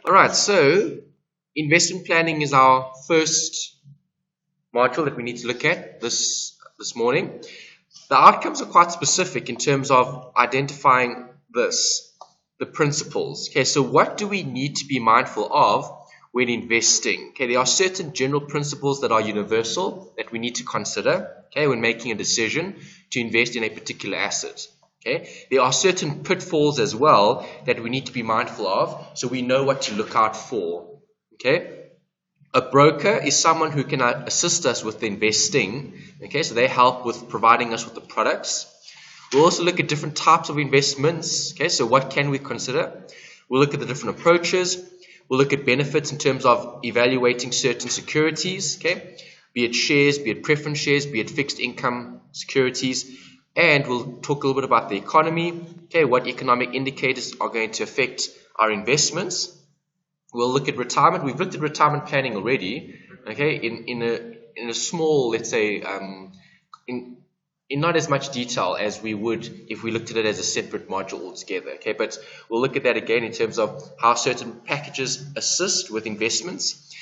Alright, so investment planning is our first module that we need to look at this morning. The outcomes are quite specific in terms of identifying the principles. Okay, so what do we need to be mindful of when investing? Okay, there are certain general principles that are universal that we need to consider, okay, when making a decision to invest in a particular asset. Okay, there are certain pitfalls as well that we need to be mindful of, so we know what to look out for. Okay, a broker is someone who can assist us with the investing. Okay, so they help with providing us with the products. We'll also look at different types of investments. Okay, so what can we consider? We'll look at the different approaches. We'll look at benefits in terms of evaluating certain securities. Okay, be it shares, be it preference shares, be it fixed income securities. And we'll talk a little bit about the economy, okay, what economic indicators are going to affect our investments. We'll look at retirement. We've looked at retirement planning already, okay, in a small, let's say, in not as much detail as we would if we looked at it as a separate module altogether, okay, but we'll look at that again in terms of how certain packages assist with investments.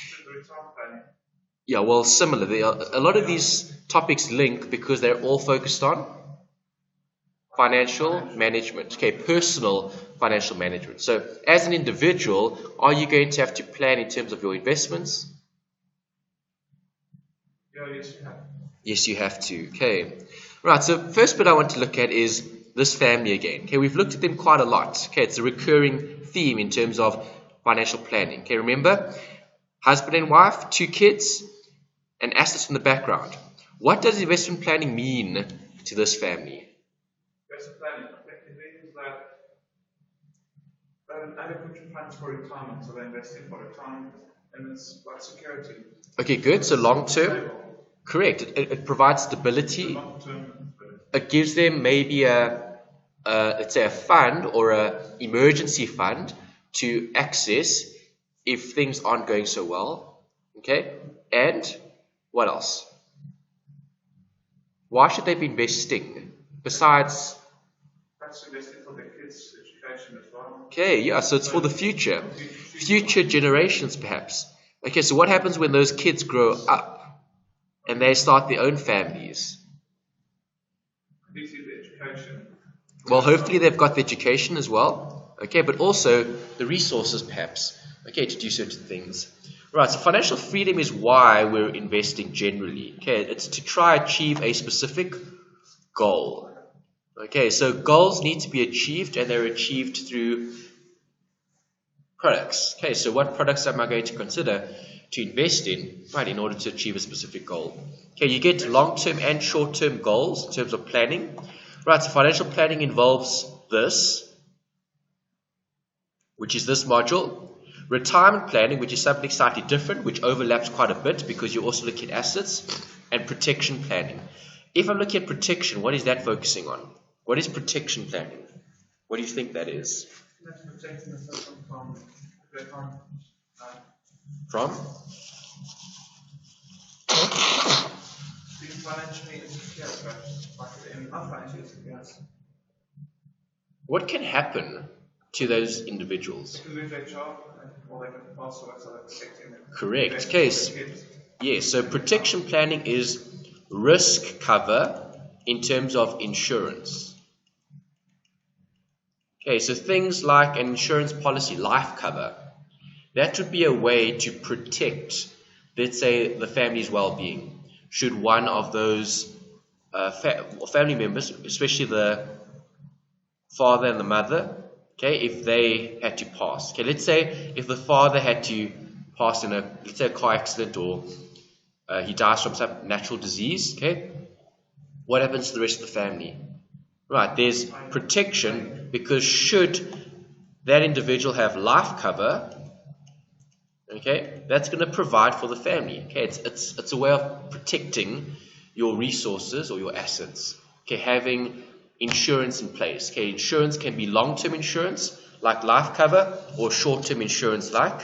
Yeah, well, similar. A lot of these topics link because they're all focused on financial management, okay, personal financial management. So as an individual, are you going to have to plan in terms of your investments? Yes, you have. Yes, you have to. Okay. Right, so first bit I want to look at is this family again. Okay, we've looked at them quite a lot. Okay, it's a recurring theme in terms of financial planning. Okay, remember, husband and wife, 2 kids, and assets in the background. What does investment planning mean to this family? Investment planning effectively is that adequate funds for retirement, so they're investing for retirement, and it's like security. Okay, good. So long term. Correct. It provides stability. It gives them maybe let's say a fund or a emergency fund to access if things aren't going so well. Okay. And what else? Why should they be investing besides? That's investing for their kids' education as well. Okay, yeah. So it's for the future generations, perhaps. Okay. So what happens when those kids grow up and they start their own families? The education. Well, hopefully they've got the education as well, okay, but also the resources perhaps, okay, to do certain things. Right, so financial freedom is why we're investing generally, okay, it's to try achieve a specific goal. Okay, so goals need to be achieved and they're achieved through products. Okay, so what products am I going to consider to invest in, right, in order to achieve a specific goal? Okay, you get long-term and short-term goals in terms of planning. Right, so financial planning involves this, which is this module. Retirement planning, which is something slightly different, which overlaps quite a bit because you also look at assets. And protection planning. If I'm looking at protection, what is that focusing on? What is protection planning? What do you think that is? That's protecting the system from being financially insecure, not financially insecure. What can happen to those individuals? They can lose their job, or they can pass away, so that's protecting them. Correct. Case. Yes, so protection planning is risk cover in terms of insurance. Okay, so things like an insurance policy, life cover, that would be a way to protect, let's say, the family's well-being. Should one of those family members, especially the father and the mother, okay, if they had to pass. Okay, let's say if the father had to pass in let's say a car accident or he dies from some natural disease, okay, what happens to the rest of the family? Right, there's protection because should that individual have life cover, okay, that's going to provide for the family. Okay, it's a way of protecting your resources or your assets. Okay, having insurance in place. Okay, insurance can be long-term insurance like life cover or short-term insurance like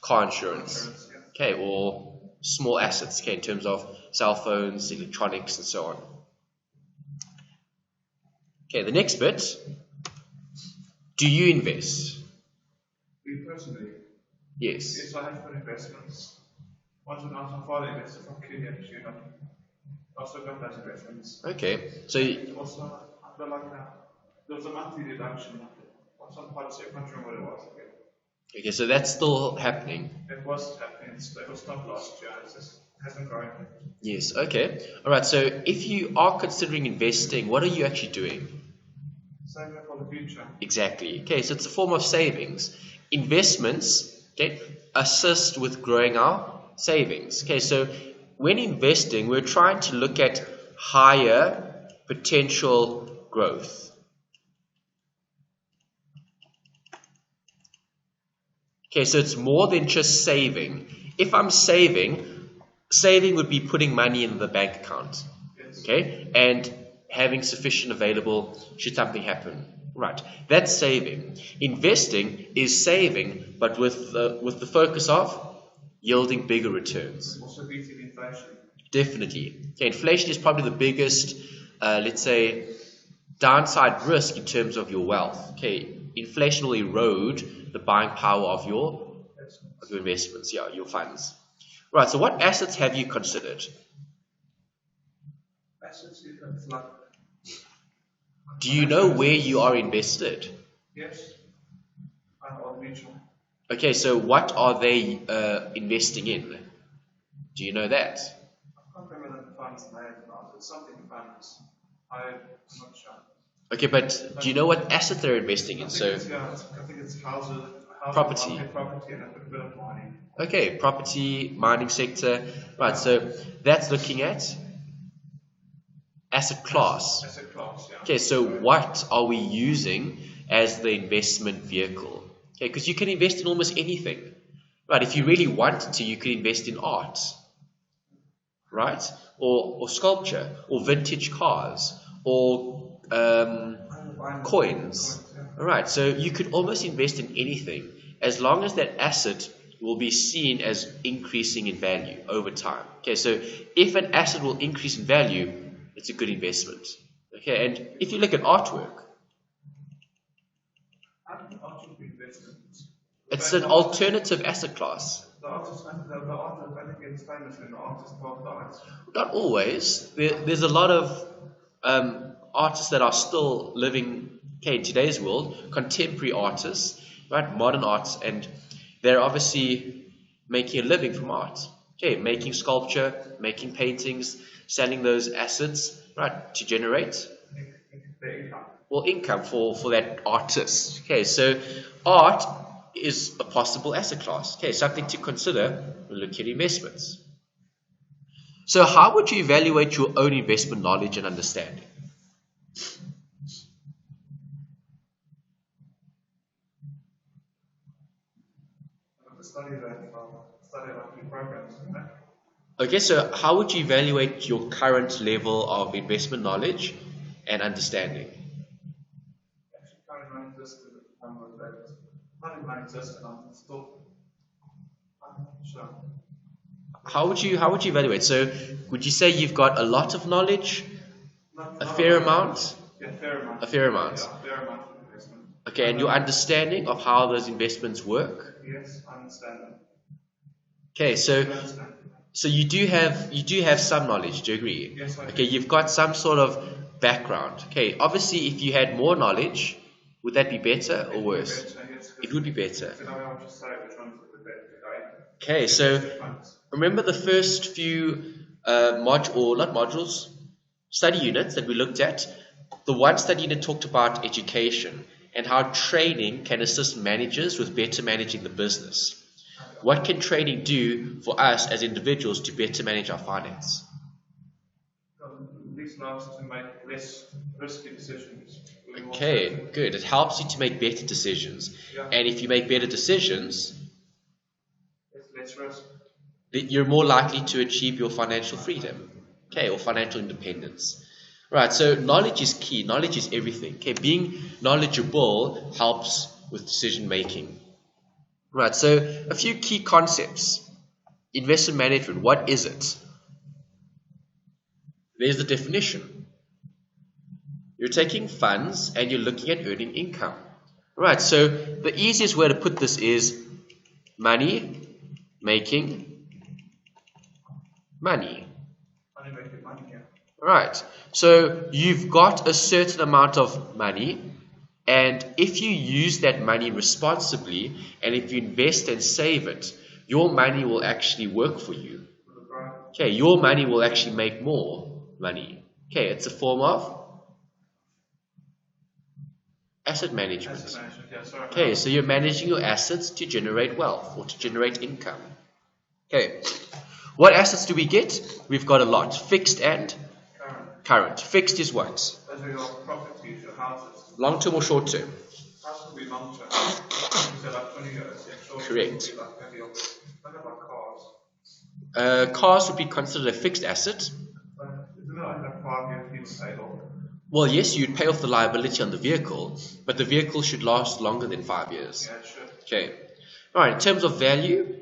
car insurance. Okay, or small assets, okay, in terms of cell phones, electronics, and so on. Okay, the next bit. Do you invest? Me personally, Yes. Yes, I have got investments. Once when I was my father invested from Kenya, you know. Also got those investments. Okay. So And also, I feel like there was a monthly deduction on some policy, I can't remember what it was. okay, so that's still happening. It was happening, it was not last year, it just hasn't grown. Yes. Okay. All right. So if you are considering investing, what are you actually doing? Saving for the future. Exactly. Okay. So it's a form of savings. Investments, okay, assist with growing our savings. Okay. So when investing, we're trying to look at higher potential growth. Okay, so it's more than just saving. If I'm saving would be putting money in the bank account. Yes. Okay, and having sufficient available should something happen. Right, that's saving. Investing is saving, but with the focus of yielding bigger returns. Also beating inflation. Definitely. Okay, inflation is probably the biggest, let's say, downside risk in terms of your wealth. Okay, inflation will erode the buying power of your investments, yeah, your funds. Right. So, what assets have you considered? Assets, it's like. Do you know where you are invested? Yes. I'm on mutual. Okay. So, what are they investing in? Do you know that? I can't remember the fund's name now. It's something funds. I'm not sure. Okay, but do you know what asset they're investing in? So, I think it's houses, property. property, and a bit of mining. Okay, property, mining sector. Right. So that's looking at asset class. Asset class, yeah. Okay, so what are we using as the investment vehicle? Okay, because you can invest in almost anything. Right, if you really wanted to, you could invest in art, right? Or sculpture, or vintage cars, or coins. All right, so you could almost invest in anything as long as that asset will be seen as increasing in value over time. Okay, so if an asset will increase in value, it's a good investment. Okay, and if you look at artwork, it's an alternative asset class. The artist, I think it's famous when the artist bought the art. Not always. There's a lot of artists that are still living, okay, in today's world, contemporary artists, right, modern arts, and they're obviously making a living from art. Okay, making sculpture, making paintings, selling those assets, right, to generate income for that artist. Okay, so art is a possible asset class. Okay, something to consider when looking at investments. So how would you evaluate your own investment knowledge and understanding? Study like programs, Okay, so how would you evaluate your current level of investment knowledge and understanding? Actually, currently non-existent. Not non-existent. I'm still. I'm not sure. How would you evaluate? So would you say you've got a lot of knowledge, a fair amount? Yeah, fair amount. A fair amount. Yeah, fair amount of investment. Okay, and your understanding of how those investments work? Yes, I understand them. Okay, so you do have some knowledge, do you agree? Yes, I do. Okay, you've got some sort of background. Okay, obviously if you had more knowledge, would that be better or worse? Better, yes, It would be better. So now I'll just say which one's the better. Okay, so remember the first few study units that we looked at? The one study unit talked about education and how training can assist managers with better managing the business. What can training do for us as individuals to better manage our finance? This allows us to make less risky decisions. Okay, good. It helps you to make better decisions. Yeah. And if you make better decisions, it's less risk. You're more likely to achieve your financial freedom, okay, or financial independence. Right, so knowledge is key. Knowledge is everything. Okay, being knowledgeable helps with decision making. Right, so a few key concepts. Investment management, what is it? There's the definition. You're taking funds and you're looking at earning income. Right, so the easiest way to put this is Money making money. Money making money, yeah. Right. So you've got a certain amount of money, and if you use that money responsibly, and if you invest and save it, your money will actually work for you. Okay, your money will actually make more money. Okay, it's a form of asset management. Asset management, yeah, sorry. Okay, so you're managing your assets to generate wealth or to generate income. Okay, what assets do we get? We've got a lot. Fixed and current. Fixed is what? Those are your properties, your houses. Long term or short term? House will be long term. You say like 20 years. Yeah, short term Correct. will be like maybe what about cars? Cars would be considered a fixed asset. Isn't it only like 5 years people pay off? Well, yes, you'd pay off the liability on the vehicle, but the vehicle should last longer than 5 years. Yeah, it should. Okay. All right. In terms of value,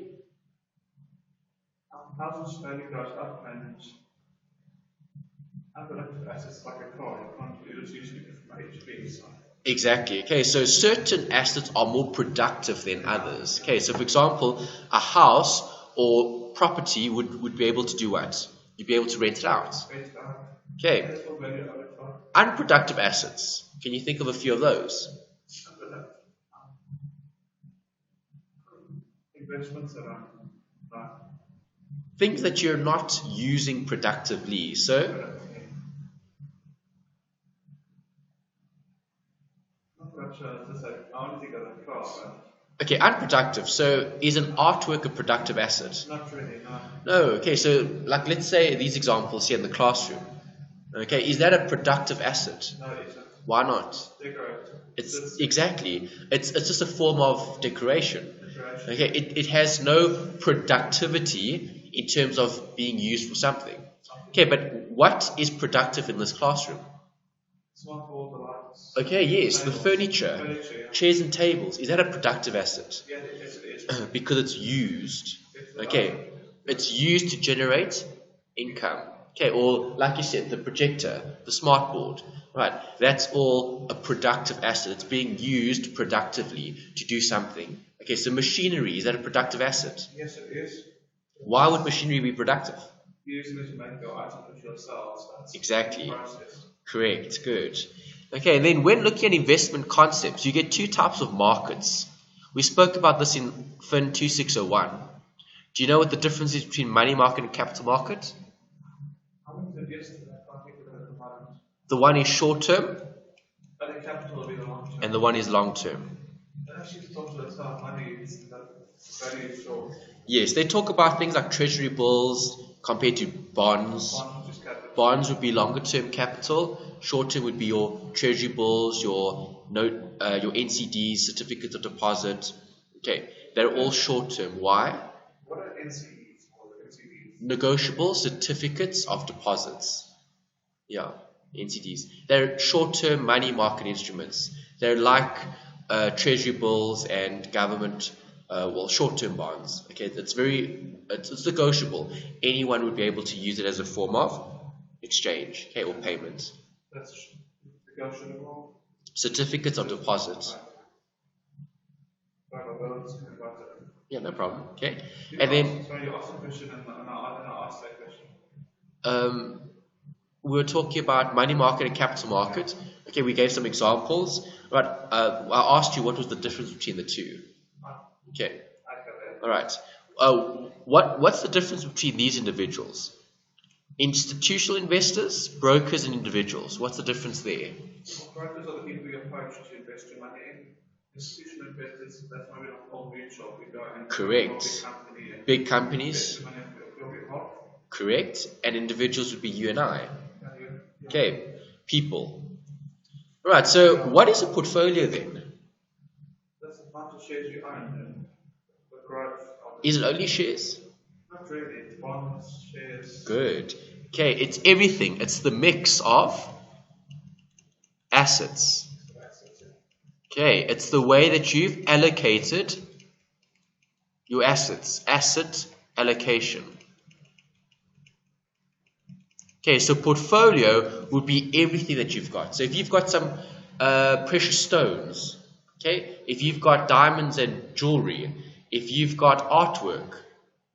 Houses value goes up and unproductive assets like a car, you can't it's usually from HP. So. exactly. Okay. So certain assets are more productive than others. Okay. So, for example, a house or property would be able to do what? You'd be able to rent it out. Okay. Unproductive assets. Can you think of a few of those? Investments around. Things that you're not using productively. So, okay, unproductive. So, is an artwork a productive asset? Not really, no. No. Okay, so like let's say these examples here in the classroom. Okay, is that a productive asset? No, it isn't. Why not? Decorative. It's exactly. It's just a form of decoration. Okay, it has no productivity in terms of being used for something. Okay, but what is productive in this classroom? Smart the lights. Okay, yes, the Tables. furniture, chairs and tables. Is that a productive asset? Yeah, yes, it is. Because it's used. Okay, it's used to generate income. Okay, or like you said, the projector, the smart board. Right, that's all a productive asset. It's being used productively to do something. Okay, so machinery, is that a productive asset? Yes, it is. Why would machinery be productive? Using it to make your items yourselves. Exactly. Correct, good. Okay, and then when looking at investment concepts, you get two types of markets. We spoke about this in FIN2602. Do you know what the difference is between money market and capital market? The one is short term, and the one is long term. Yes, they talk about things like treasury bills compared to bonds. Bonds would be longer term capital. Short term would be your treasury bills, your NCDs, certificates of deposit. Okay, they're all short term. Why? What are NCDs? Negotiable certificates of deposits. Yeah, NCDs. They're short-term money market instruments. They're like treasury bills and government, short-term bonds. Okay, it's negotiable. Anyone would be able to use it as a form of exchange, okay, or payment. That's negotiable. Certificates of deposit. Yeah, no problem. Okay, and then. So you asked a question and I asked that question. We were talking about money market and capital market. Okay, we gave some examples, but I asked you what was the difference between the two. Okay, all right. What's the difference between these individuals? Institutional investors, brokers, and individuals. What's the difference there? Brokers are the people you approach to invest your money in. Institutional investors, that's why we don't hold mutual. We go and correct. Big companies. Correct. And individuals would be you and I. Okay. People. All right. So, what is a portfolio then? That's the amount of shares you own and the growth. Is it only shares? Not really. It's bonds, shares. Good. Okay. It's everything. It's the mix of assets. Okay. It's the way that you've allocated your assets. Asset allocation. Okay, so portfolio would be everything that you've got. So if you've got some precious stones, okay, if you've got diamonds and jewelry, if you've got artwork,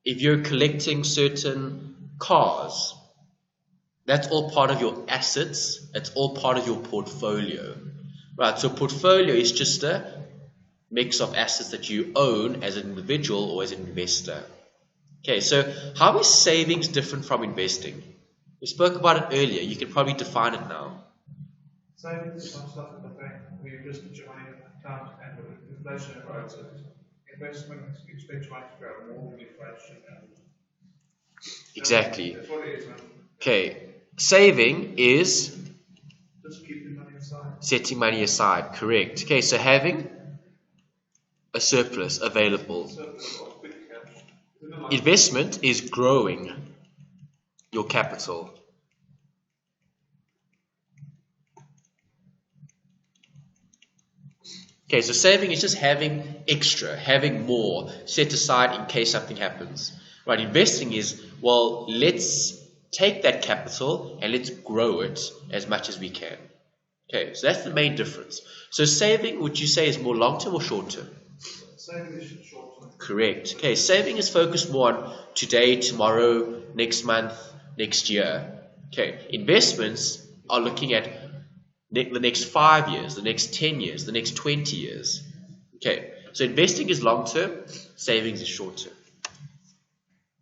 if you're collecting certain cars, that's all part of your assets. It's all part of your portfolio. Right, so portfolio is just a mix of assets that you own as an individual or as an investor. Okay, so how is savings different from investing? We spoke about it earlier. You can probably define it now. Savings is some stuff in the bank where you just put your money in an account and the inflation erodes it. Investment, you expect your money to grow more than inflation. Exactly. That's what it is, man. Okay, saving is Just keeping money aside. setting money aside, correct. Okay, so having a surplus available. Surplus or quick cash. Investment is growing your capital. Okay, so saving is just having extra, having more set aside in case something happens. Right, investing is, well, let's take that capital and let's grow it as much as we can. Okay, so that's the main difference. So saving, would you say, is more long-term or short-term? Saving is short term. Correct. Okay, saving is focused more on today, tomorrow, next month, next year. Okay, investments are looking at the next 5 years, the next 10 years, the next 20 years. Okay, so investing is long-term, savings is short-term.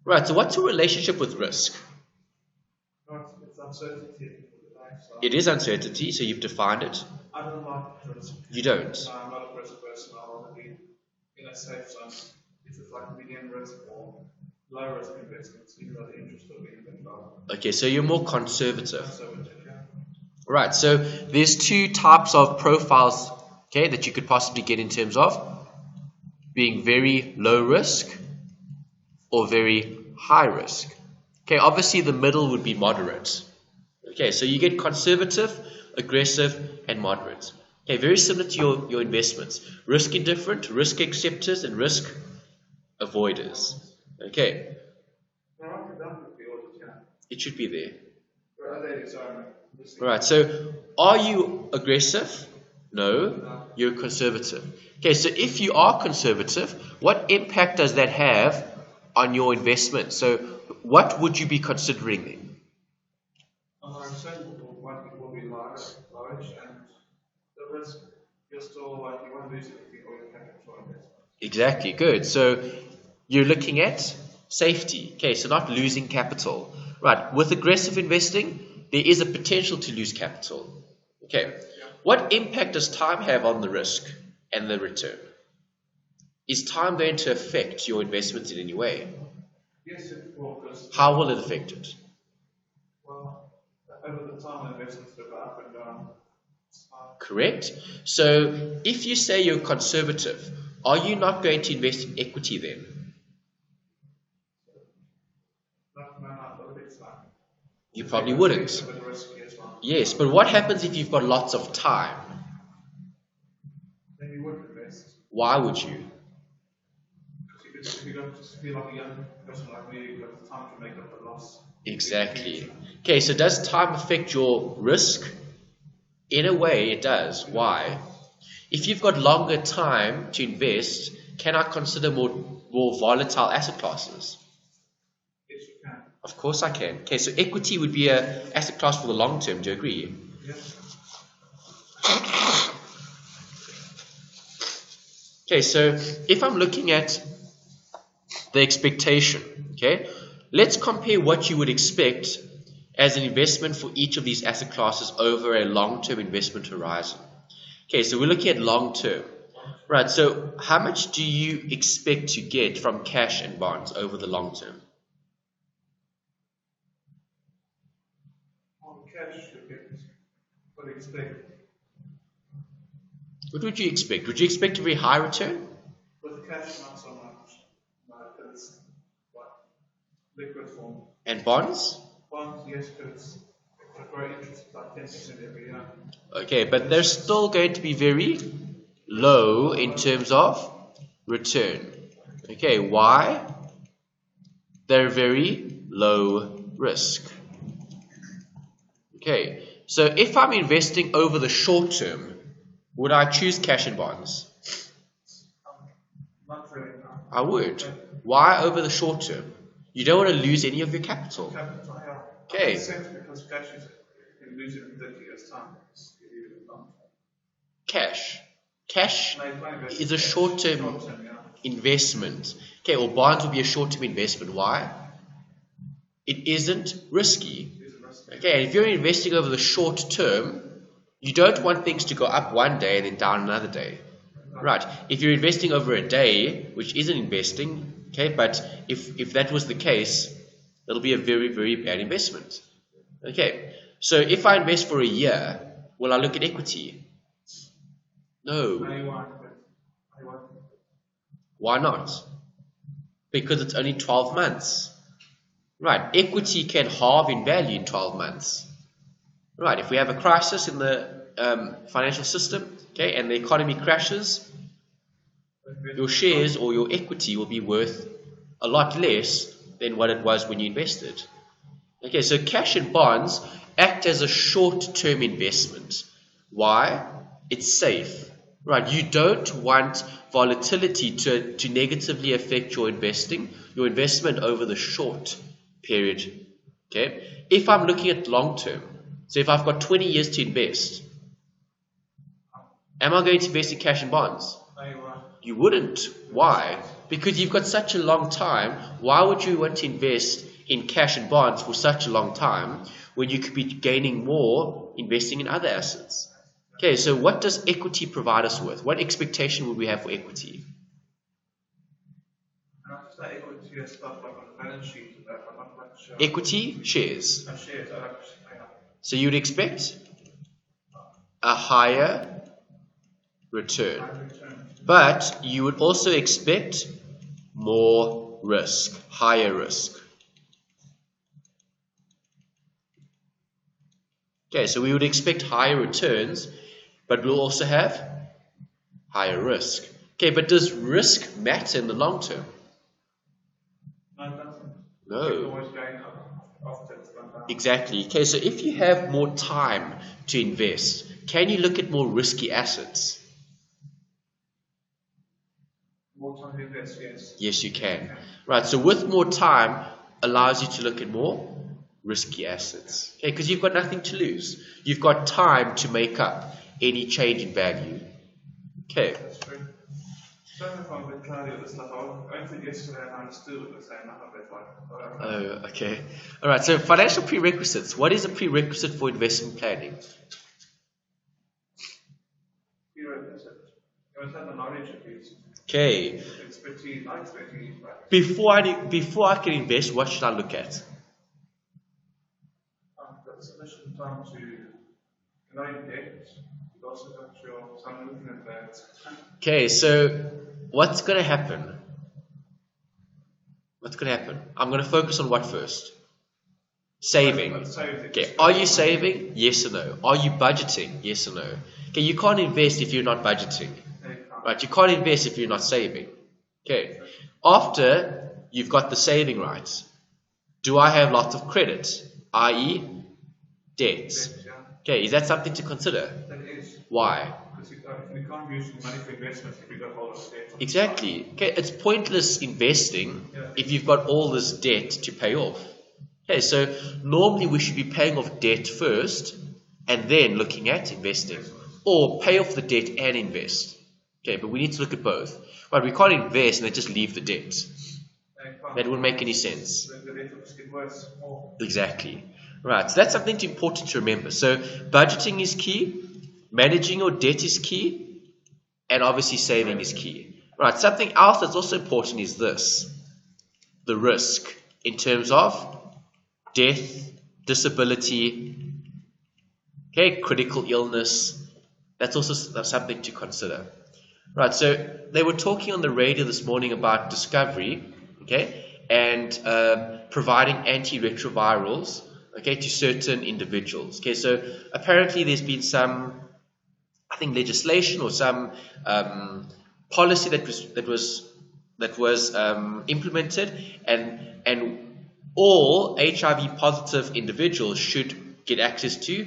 Right, so what's your relationship with risk? It's uncertainty. It is uncertainty, so you've defined it. I don't like risk. You don't. No, I'm not a risk person. I want to be in a safe zone. It's just like medium risk or low risk investments, even though the interest will be a bit lower. Okay, so you're more conservative. Conservative, yeah. Right, so there's two types of profiles, okay, that you could possibly get in terms of being very low risk or very high risk. Okay, obviously the middle would be moderate. Okay, so you get conservative, aggressive, and moderate. Okay, very similar to your investments. Risk indifferent, risk acceptors, and risk avoiders. Okay, it should be there. Right, so are you aggressive? No, you're conservative. Okay, so if you are conservative, what impact does that have on your investment? So what would you be considering then? I'm saying will be large, and the risk, you're still like, you won't lose anything or your capital investment. Exactly, good. So you're looking at safety. Okay, so not losing capital. Right, with aggressive investing, there is a potential to lose capital. Okay, what impact does time have on the risk and the return? Is time going to affect your investments in any way? Yes, it will. How will it affect it? Well, over the time, investments go up and down. Correct. So if you say you're conservative, are you not going to invest in equity then? You probably wouldn't. Yes, but what happens if you've got lots of time? Then you wouldn't invest. Why would you? Because if you don't just feel like a young person like me, you've got time to make up the loss. Exactly. Okay, so does time affect your risk? In a way, it does. Why? If you've got longer time to invest, can I consider more volatile asset classes? Yes, you can. Of course I can. Okay, so equity would be an asset class for the long term. Do you agree? Yes. Okay, so if I'm looking at the expectation, okay, let's compare what you would expect as an investment for each of these asset classes over a long-term investment horizon. Okay, so we're looking at long-term. Right, so how much do you expect to get from cash and bonds over the long term? On cash, you get what do you expect? What would you expect? Would you expect a very high return? With cash, not so much. It's what? Liquid form. And bonds? Bonds, yes, because it's a great interest, about 10% every year. Okay, but they're still going to be very low in terms of return. Okay, why? They're very low risk. Okay, so if I'm investing over the short term, would I choose cash and bonds? Not really, no. I would. Why over the short term? You don't want to lose any of your capital. Capital, yeah. Okay. Makes sense because cash is you lose it in 30 years' time. Cash is a short-term investment. Okay, or bonds would be a short-term investment. Why? It isn't risky. Okay, and if you're investing over the short term, you don't want things to go up one day and then down another day. Right. If you're investing over a day, which isn't investing, okay, but if that was the case, it'll be a very, very bad investment. Okay. So if I invest for a year, will I look at equity? No. Why not? Because it's only 12 months. Right. Equity can halve in value in 12 months. Right. If we have a crisis in the financial system, okay, and the economy crashes, your shares or your equity will be worth a lot less than what it was when you invested. Okay, so cash and bonds act as a short-term investment. Why? It's safe. Right, you don't want volatility to negatively affect your investment over the short period. Okay, if I'm looking at long term, so if I've got 20 years to invest, am I going to invest in cash and bonds? You wouldn't. Why? Because you've got such a long time. Why would you want to invest in cash and bonds for such a long time when you could be gaining more investing in other assets? Okay, so what does equity provide us with? What expectation would we have for equity? Equity, shares. So you'd expect a higher return. But you would also expect more risk, higher risk. Okay, so we would expect higher returns, but we'll also have higher risk. Okay, but does risk matter in the long term? No. Exactly. Okay, so if you have more time to invest, can you look at more risky assets? More time to invest, yes. Yes, you can. Right, so with more time allows you to look at more risky assets. Okay, because you've got nothing to lose. You've got time to make up any change in value. Okay. That's true. Sorry if I'm a bit cloudy with this stuff. I think yesterday and I understood what they're saying. I'm a bit like, oh, okay. All right, so financial prerequisites. What is a prerequisite for investment planning? Prerequisite. You must have the knowledge of these. Okay. Expertise, not expertise, but before I can invest, what should I look at? got sufficient time to know your debt. You've also got your some looking at that. Okay, so what's going to happen? What's going to happen? I'm going to focus on what first? Saving. Okay, are you saving? Yes or no? Are you budgeting? Yes or no? Okay, you can't invest if you're not budgeting. Right, you can't invest if you're not saving. Okay, after you've got the saving rights, do I have lots of credit, i.e. debt? Okay, is that something to consider? That is. Why? Because you can't use money for investments if you've got all of debt. Exactly. Okay, it's pointless investing if you've got all this debt to pay off. Okay, so normally we should be paying off debt first and then looking at investing. Or pay off the debt and invest. Okay, but we need to look at both. Right, we can't invest and then just leave the debt. That wouldn't make any sense. The debt will just get worse. Exactly. Right, so that's something important to remember. So budgeting is key, managing your debt is key, and obviously saving is key. Right, something else that's also important is this. The risk in terms of death, disability, okay, critical illness. That's also something to consider. Right, so they were talking on the radio this morning about discovery, okay, and providing antiretrovirals, okay, to certain individuals. Okay, so apparently there's been some, I think, legislation or some policy that was implemented, and all HIV positive individuals should get access to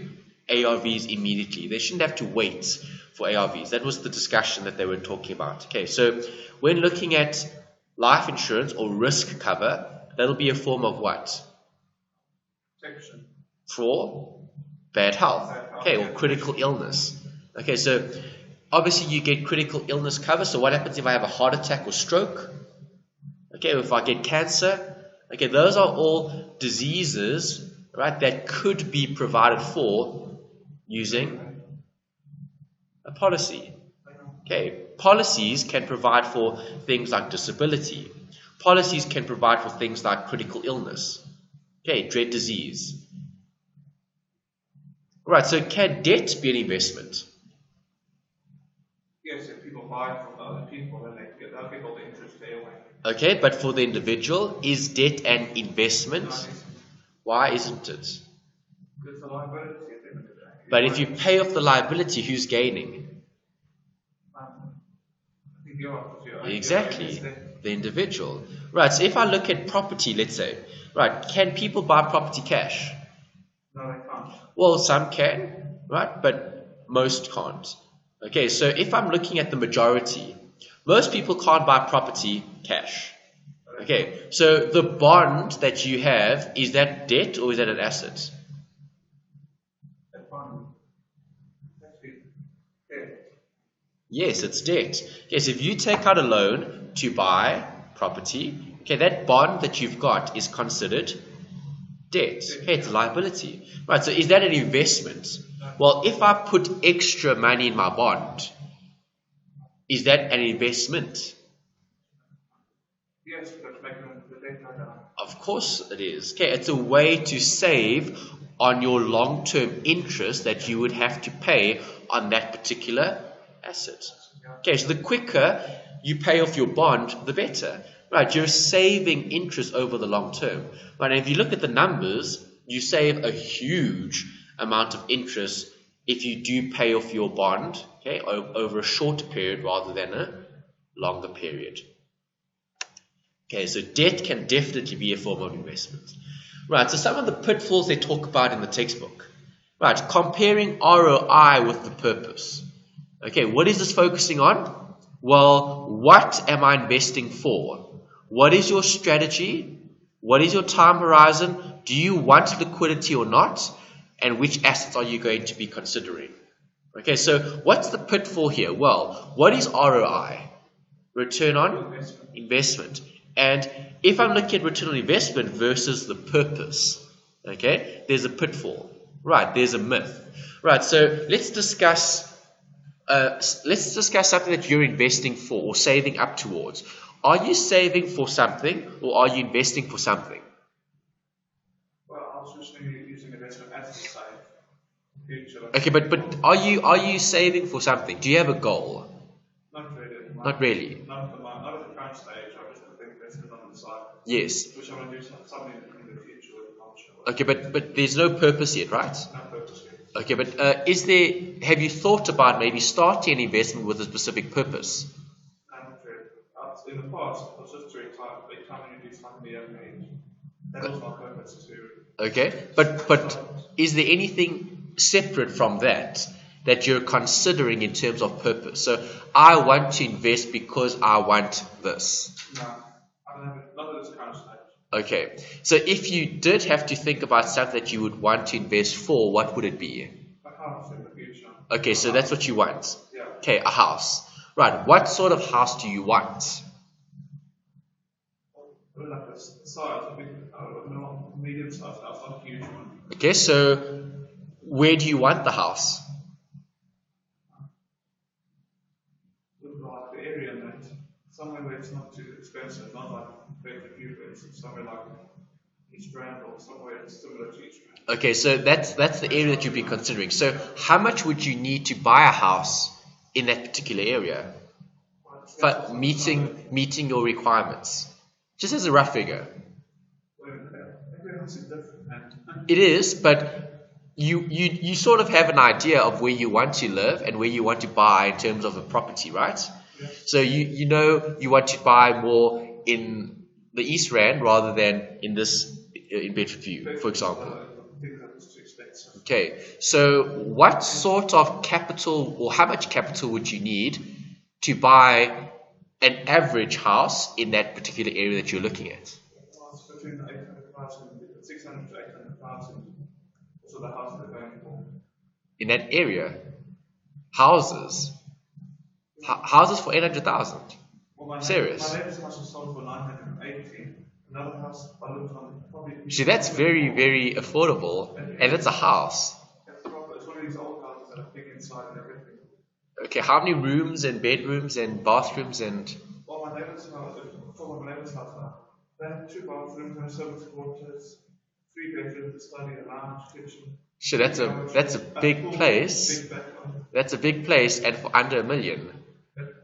ARVs immediately. They shouldn't have to wait for ARVs. That was the discussion that they were talking about. Okay, so when looking at life insurance or risk cover, that'll be a form of what? Protection. For bad health, okay, or critical illness. Okay, so obviously you get critical illness cover. So what happens if I have a heart attack or stroke? Okay, if I get cancer, okay, those are all diseases, right, that could be provided for using a policy. Okay, policies can provide for things like disability. Policies can provide for things like critical illness. Okay, dread disease. Right, so can debt be an investment? Yes, if people buy it from other people, then they'll get all the interest their way. Okay, but for the individual, is debt an investment? Why isn't it? Because it's a liability at the end of the day. But if you pay off the liability, who's gaining? I think you are. Exactly, the individual. Right, so if I look at property, let's say, right, can people buy property cash? No, they can't. Well, some can, right, but most can't. Okay, so if I'm looking at the majority, most people can't buy property cash. Okay, so the bond that you have, is that debt or is that an asset? That's fine. That's it. Yeah. Yes, it's debt. Okay, so if you take out a loan to buy property, okay, that bond that you've got is considered debt. Okay, it's a liability. Right, so is that an investment? Well, if I put extra money in my bond, is that an investment? Yes, but make the debt go down. Of course it is. Okay, it's a way to save on your long-term interest that you would have to pay on that particular asset. Okay, so the quicker you pay off your bond, the better. Right, you're saving interest over the long term. Right, and if you look at the numbers, you save a huge amount of interest if you do pay off your bond, okay, over a shorter period rather than a longer period. Okay, so debt can definitely be a form of investment. Right, so some of the pitfalls they talk about in the textbook. Right, comparing ROI with the purpose. Okay, what is this focusing on? Well, what am I investing for? What is your strategy? What is your time horizon? Do you want liquidity or not? And which assets are you going to be considering? Okay, so what's the pitfall here? Well, what is ROI? Return on investment. And if I'm looking at return on investment versus the purpose, okay, there's a pitfall. Right, there's a myth. Right, so let's discuss something that you're investing for or saving up towards. Are you saving for something or are you investing for something? Well, I was just using investment as a save. Future. Okay, but are you saving for something? Do you have a goal? Not really. Not really. Not at the current stage. I just put investment on the side. Yes. Which I want to do something in the future with culture. Okay, but there's no purpose yet, right? No purpose yet. Okay, but have you thought about maybe starting an investment with a specific purpose? Not really. In the past, I was just doing time when you do something at a young age. That was my purpose too. Okay, but is there anything separate from that you're considering in terms of purpose? So I want to invest because I want this. No, I don't have it. Not at this current stage. Okay, so if you did have to think about stuff that you would want to invest for, what would it be? A house in the future. Okay, so that's what you want. Yeah. Okay, a house. Right, what sort of house do you want? Like a size, a big, medium-sized house, not a huge one. Okay, so where do you want the house? Like the area and that, somewhere where it's not too expensive, not like Bedford, but somewhere like East Rand or somewhere similar to East Rand. Okay, so that's the area that you'd be considering. So how much would you need to buy a house in that particular area for meeting your requirements? Just as a rough figure. Every house is different. It is, but you sort of have an idea of where you want to live and where you want to buy in terms of a property, right? Yeah. So you know you want to buy more in the East Rand rather than in Bedford View, for example. I think that was too expensive. Okay, so what sort of capital or how much capital would you need to buy an average house in that particular area that you're looking at? Well, it's between 800,000, 600 to 800,000. So the house they're going for. In that area? Houses? Houses for 800,000? Well, Serious? My neighbour's house was sold for 980. Another house I looked on probably. See, that's very, very affordable, and it's a house. It's one of these old houses that are big inside and everything. Okay, how many rooms and bedrooms and bathrooms and... Well, my neighbour's house, my neighbour's house now, they have 2 bathrooms, no service quarters, 3 bedrooms, a study, a lounge, kitchen. Sure, that's a big place. That's a big place, and for under $1 million.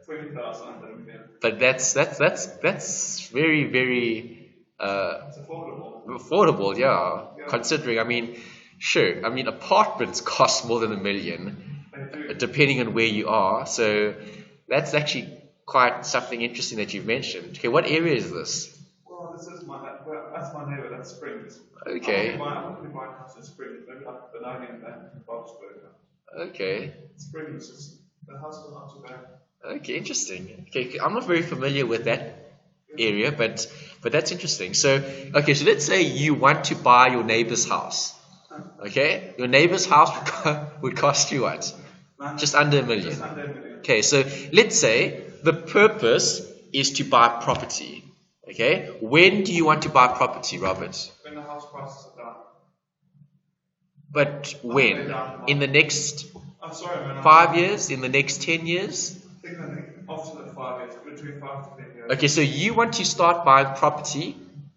20,000 under $1 million. But that's very, very It's affordable. affordable, yeah. Considering, I mean, sure, I mean apartments cost more than $1 million, depending on where you are. So that's actually quite something interesting that you've mentioned. Okay, what area is this? Well, that's my neighbour, that's Springs. Okay. I'm going to buy a house in Springs, maybe like Benoni and that in Boxburg. Okay. Springs, the house is not too bad. Okay, interesting. Okay, I'm not very familiar with that area, but that's interesting. So, okay, so let's say you want to buy your neighbor's house. Okay, your neighbor's house would cost you what? Just under $1 million. Just under $1 million. Okay, so let's say the purpose is to buy property. Okay, when do you want to buy property, Robert? When the house prices are down. But when? In the next I'm sorry, man. 5 years? In the next 10 years? I think after the 5 years, between 5 to 10 years. Okay, so you want to start buying property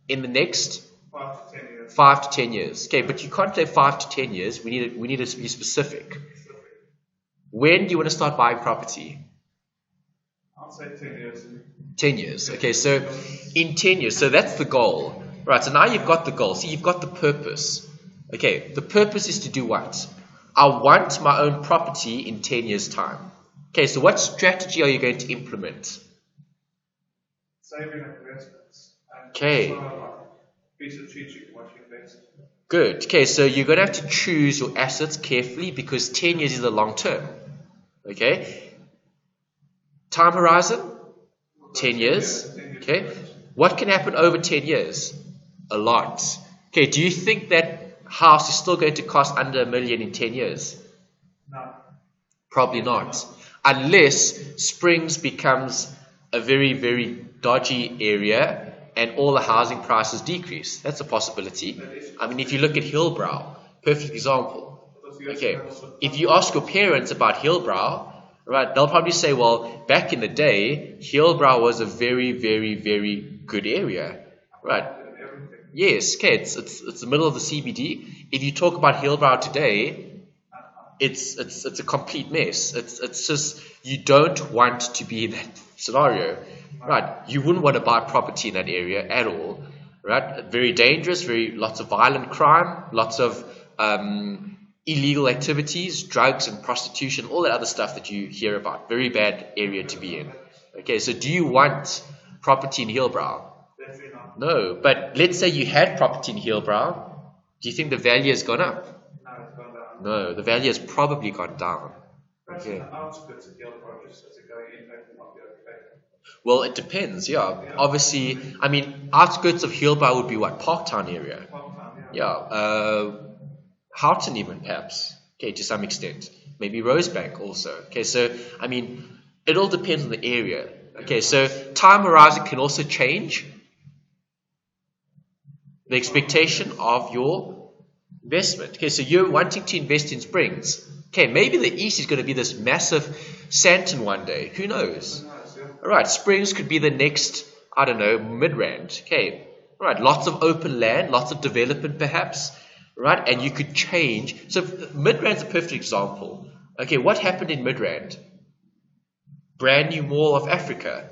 in the next 5 to 10 years. 5 to 10 years. Okay, but you can't say 5 to 10 years. We need to be specific. When do you want to start buying property? I'll say 10 years. 10 years. Okay, so in 10 years, so that's the goal. Right, so now you've got the goal. See, you've got the purpose. Okay, the purpose is to do what? I want my own property in 10 years' time. Okay, so what strategy are you going to implement? Saving investments. And Okay. be strategic in what you invest. Good. Okay, so you're going to have to choose your assets carefully because 10 years is the long term. Okay? Time horizon? 10 years. Okay? What can happen over 10 years? A lot. Okay, do you think that house is still going to cost under $1 million in 10 years? No. Probably not. Unless Springs becomes a very, very dodgy area and all the housing prices decrease. That's a possibility. I mean, if you look at Hillbrow, perfect example. Okay, if you ask your parents about Hillbrow, right, they'll probably say, well, back in the day, Hillbrow was a very, very, very good area. Right. Yes, okay, it's the middle of the CBD. If you talk about Hillbrow today, it's a complete mess. It's just, you don't want to be in that scenario, right? You wouldn't want to buy property in that area at all, right? Very dangerous, lots of violent crime, lots of illegal activities, drugs and prostitution, all that other stuff that you hear about. Very bad area to be in. Okay, so do you want property in Hillbrow? Definitely not. No, but let's say you had property in Hillbrow. Do you think the value has gone up? No, it's gone down. No, the value has probably gone down. Perhaps Okay. in the outskirts of Hillbrow, just as a going in, that might be okay. Well, it depends, yeah. Obviously, I mean, outskirts of Hillbrow would be what? Parktown area. Parktown, Yeah. Houghton even, perhaps. Okay, to some extent. Maybe Rosebank also. Okay, so, I mean, it all depends on the area. Okay, so time horizon can also change the expectation of your investment. Okay, so you're wanting to invest in Springs. Okay, maybe the east is going to be this massive Sandton one day. Who knows? All right, Springs could be the next, I don't know, Midrand. Okay, all right, lots of open land, lots of development perhaps, right? And you could change. So Midrand's a perfect example. Okay, what happened in Midrand? Brand new mall of Africa.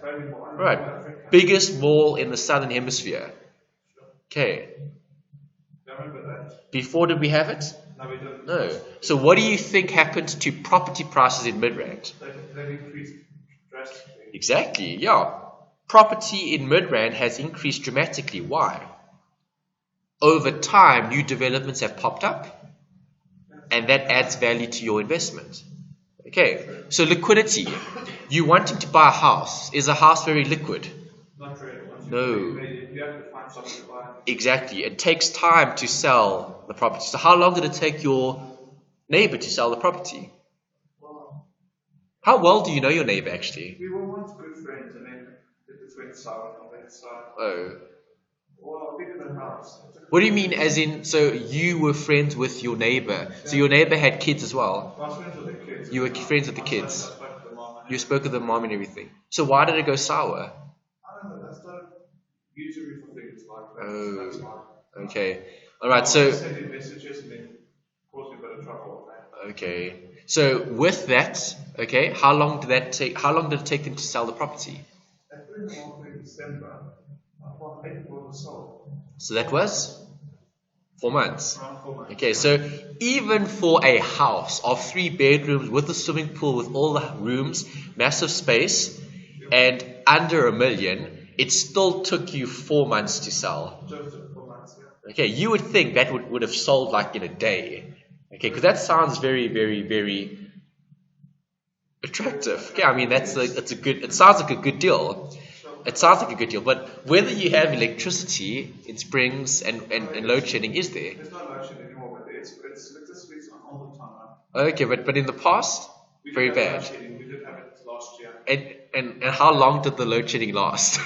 Right, biggest mall in the southern hemisphere. Okay. I remember that. Before did we have it? No, we don't. No. So what do you think happened to property prices in Midrand? They've increased drastically. Exactly, yeah. Property in Midrand has increased dramatically. Why? Over time, new developments have popped up, and that adds value to your investment. Okay, so liquidity. You wanting to buy a house. Is a house very liquid? Not really. Once No. you have to find something to buy. Exactly. It takes time to sell the property. So how long did it take your neighbor to sell the property? Well, How well do you know your neighbor actually? we were once good friends, and then it just went sour on that side. Oh. Well, we did the house. What do you mean as in, so you were friends with your neighbor? So your neighbor had kids as well? I was friends with the kids. You were friends with the kids? I spoke to the mom. You spoke with the mom and everything. So why did it go sour? I don't know, that's not usually for things like that. Oh. That's fine. Okay. Alright, so... Sending messages and then causing a bit of trouble with that. Okay. So with that, okay, how long did it take them to sell the property? At 3 in December, about April was sold. So that was 4 months. Around 4 months. Okay, so even for a house of 3 bedrooms with a swimming pool, with all the rooms, massive space, and under $1 million, it still took you 4 months to sell. Just 4 months, yeah. Okay, you would think that would have sold like in a day. Okay, because that sounds very, very, very attractive. Okay, I mean it sounds like a good deal. It sounds like a good deal, but whether you have electricity in Springs and load shedding is there. There's no load shedding anymore, but electricity's on all the time. Okay, but in the past, very bad. We did have it last year. And how long did the load shedding last? So,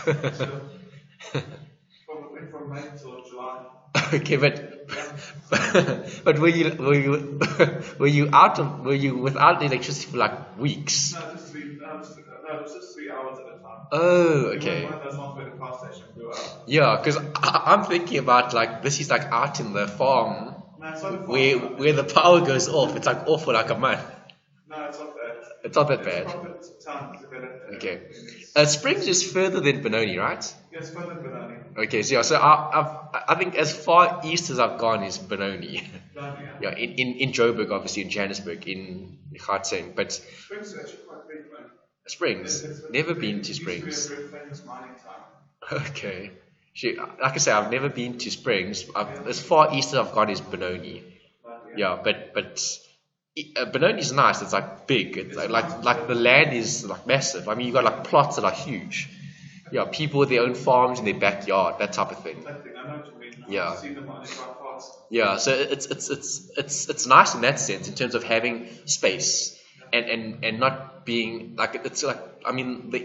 from May till July. Okay, but were you without electricity for like weeks? No, it was just 3 hours at a time. Oh, okay. One of those ones where the power station blew up. Yeah, because I'm thinking about like this is like out in the farm No, it's not a farm. where the power goes off. It's like off for like a month. No, it's not that. It's not that bad. It's proper town to develop. Okay. Springs is further than Benoni, right? Yes, further than Benoni. Okay, so yeah, so I think as far east as I've gone is Benoni. Yeah, in Joburg, obviously, in Johannesburg, in Gauteng, but Springs is actually quite big, man. Springs, never been to It Springs. used to be a very famous mining town. Okay, like I say, I've never been to Springs. As far east as I've gone is Benoni. Yeah, but Benoni is nice. It's like big. It's like the land is like massive. I mean, you got like plots that are huge. Yeah, people with their own farms in their backyard, that type of thing. I know what you mean. Yeah. I've seen them on the front parts. Yeah, so it's nice in that sense, in terms of having space and not being like, it's like, I mean, the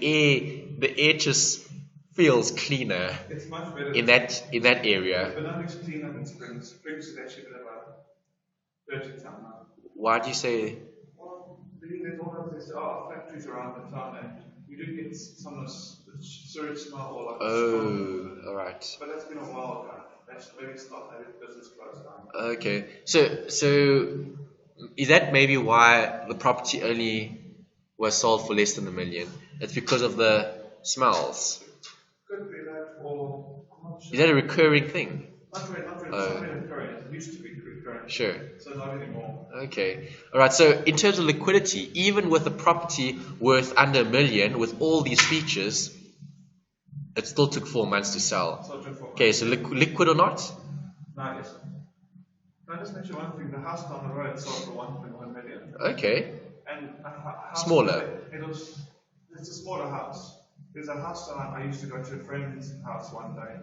air just feels cleaner It's much better. in that area. Benoni's cleaner than Springs. Springs is actually a bit of a dirty town now. Why do you say? Well, there's all of these factories around the town, and you do get some of the sewage smell or like. Oh, all right. But that's been a while ago. That's maybe it's not maybe the business closed down. Okay, so is that maybe why the property only was sold for less than $1 million? It's because of the smells. Could be that, or I'm not sure. Is that a recurring thing? Not really. It's not really recurring. It used to be recurring. Sure. So not anymore. Okay. All right. So in terms of liquidity, even with a property worth under $1 million, with all these features, it still took 4 months to sell. So just for Okay. So liquid or not? no, yes. Can I just mention one thing? The house down the road sold for 1.1 million. Okay. And a house Smaller. It's a smaller house. There's a house that I used to go to a friend's house one day.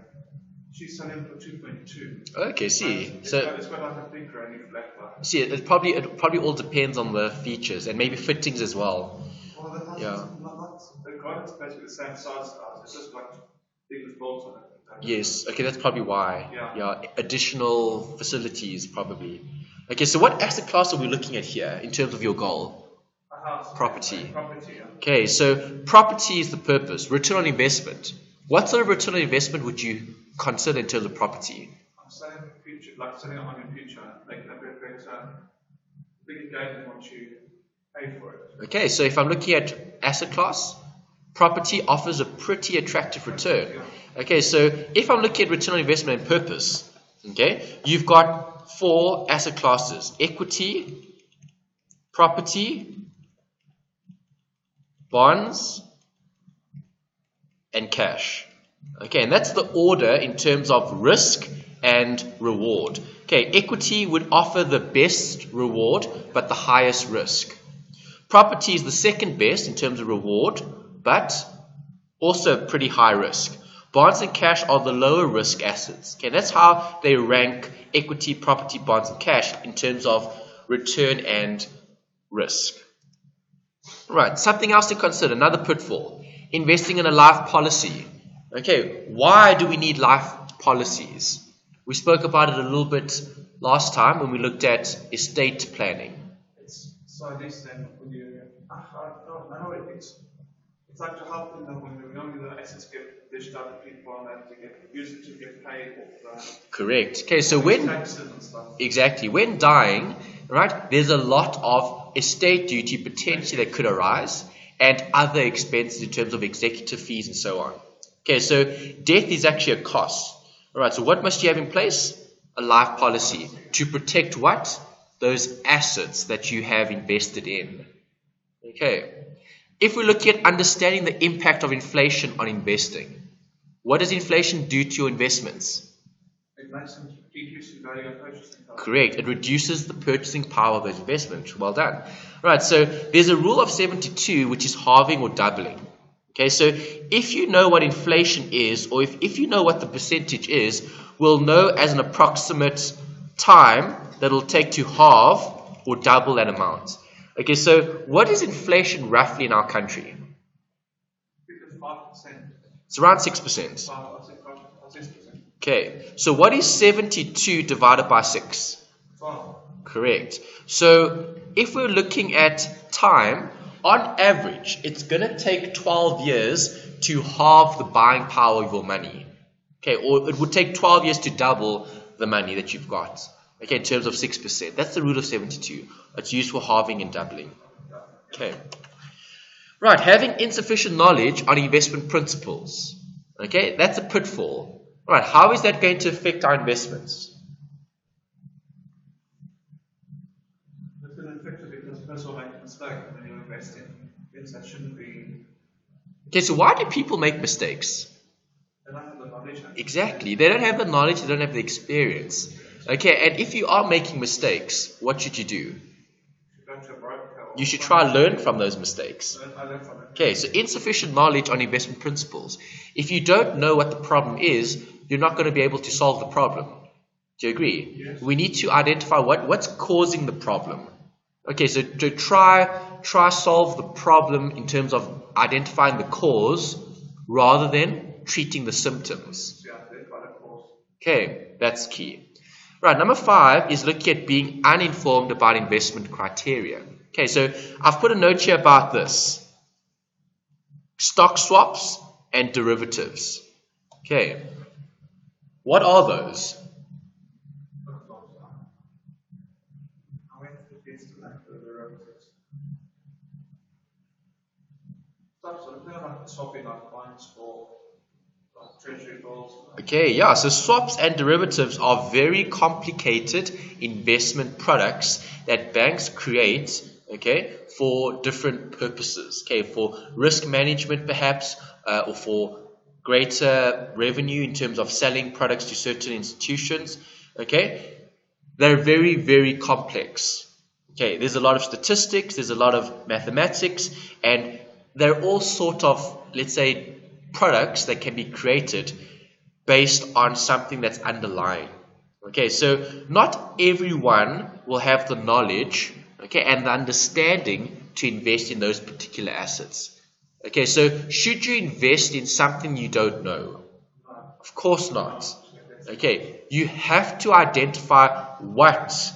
She's selling for 2.2. Okay. See. It's So got like a big granny flat light. see, it probably all depends on the features and maybe fittings as well. Well, the house Yeah. is not the garden's basically the same size as ours. It's just like things built on it. Yes. Okay. That's probably why. Yeah. Additional facilities probably. Okay. So what asset class are we looking at here in terms of your goal? A house. Property. Property, yeah. Okay, so property is the purpose. Return on investment. What sort of return on investment would you consider in terms of property? I'm selling the future, like selling it on your future, making a bigger gain than what you paid for it. Okay, so if I'm looking at asset class, property offers a pretty attractive return. Okay, so if I'm looking at return on investment and purpose, okay, you've got 4 asset classes: equity, property, bonds, and cash. Okay, and that's the order in terms of risk and reward. Okay, equity would offer the best reward but the highest risk. Property is the second best in terms of reward, but also pretty high risk. Bonds and cash are the lower risk assets. Okay, that's how they rank equity, property, bonds, and cash in terms of return and risk. Right, something else to consider, another pitfall. Investing in a life policy. Okay, why do we need life policies? We spoke about it a little bit last time when we looked at estate planning. It's so this then when you, I don't know, it's like to help them when the assets get dished out to people and that to get used to get paid off Correct. Okay, so when taxes and stuff. exactly when dying, right, there's a lot of estate duty potentially that could arise and other expenses in terms of executive fees and so on. Okay, so death is actually a cost. All right, so what must you have in place? A life policy to protect what? Those assets that you have invested in. Okay. If we look at understanding the impact of inflation on investing, what does inflation do to your investments? It makes them decrease in value of purchasing power. Correct. It reduces the purchasing power of those investments. Well done. Right, so there's a rule of 72 which is halving or doubling. Okay, so if you know what inflation is, or if you know what the percentage is, we'll know as an approximate time that it'll take to halve or double that amount. Okay, so what is inflation roughly in our country? Because 5%. It's around 6%. 6%. Okay, so what is 72 divided by 6? 12. Correct. So if we're looking at time, on average, it's going to take 12 years to halve the buying power of your money. Okay, or it would take 12 years to double the money that you've got. Okay, in terms of 6%. That's the rule of 72. It's used for halving and doubling. Okay. Right, having insufficient knowledge on investment principles. Okay, that's a pitfall. Right, how is that going to affect our investments? It's going to affect it because first of all, make a mistake when you invest in things that shouldn't be. Okay, so why do people make mistakes? They don't have the knowledge. Exactly. They don't have the knowledge, they don't have the experience. Okay, and if you are making mistakes, what should you do? You should try and learn from those mistakes. Okay, so insufficient knowledge on investment principles. If you don't know what the problem is, you're not going to be able to solve the problem. Do you agree? Yes. We need to identify what's causing the problem. Okay, so to try solve the problem in terms of identifying the cause rather than treating the symptoms. Okay, that's key. Right, number 5 is looking at being uninformed about investment criteria. Okay, so I've put a note here about this. Stock swaps and derivatives. Okay, what are those? Okay, yeah, so swaps and derivatives are very complicated investment products that banks create, okay, for different purposes, okay, for risk management perhaps, or for greater revenue in terms of selling products to certain institutions, okay. They're very, very complex. Okay, there's a lot of statistics, there's a lot of mathematics, and they're all sort of, let's say, products that can be created based on something that's underlying. Okay, so not everyone will have the knowledge, okay, and the understanding to invest in those particular assets. Okay, so should you invest in something you don't know? Of course not. Okay, you have to identify what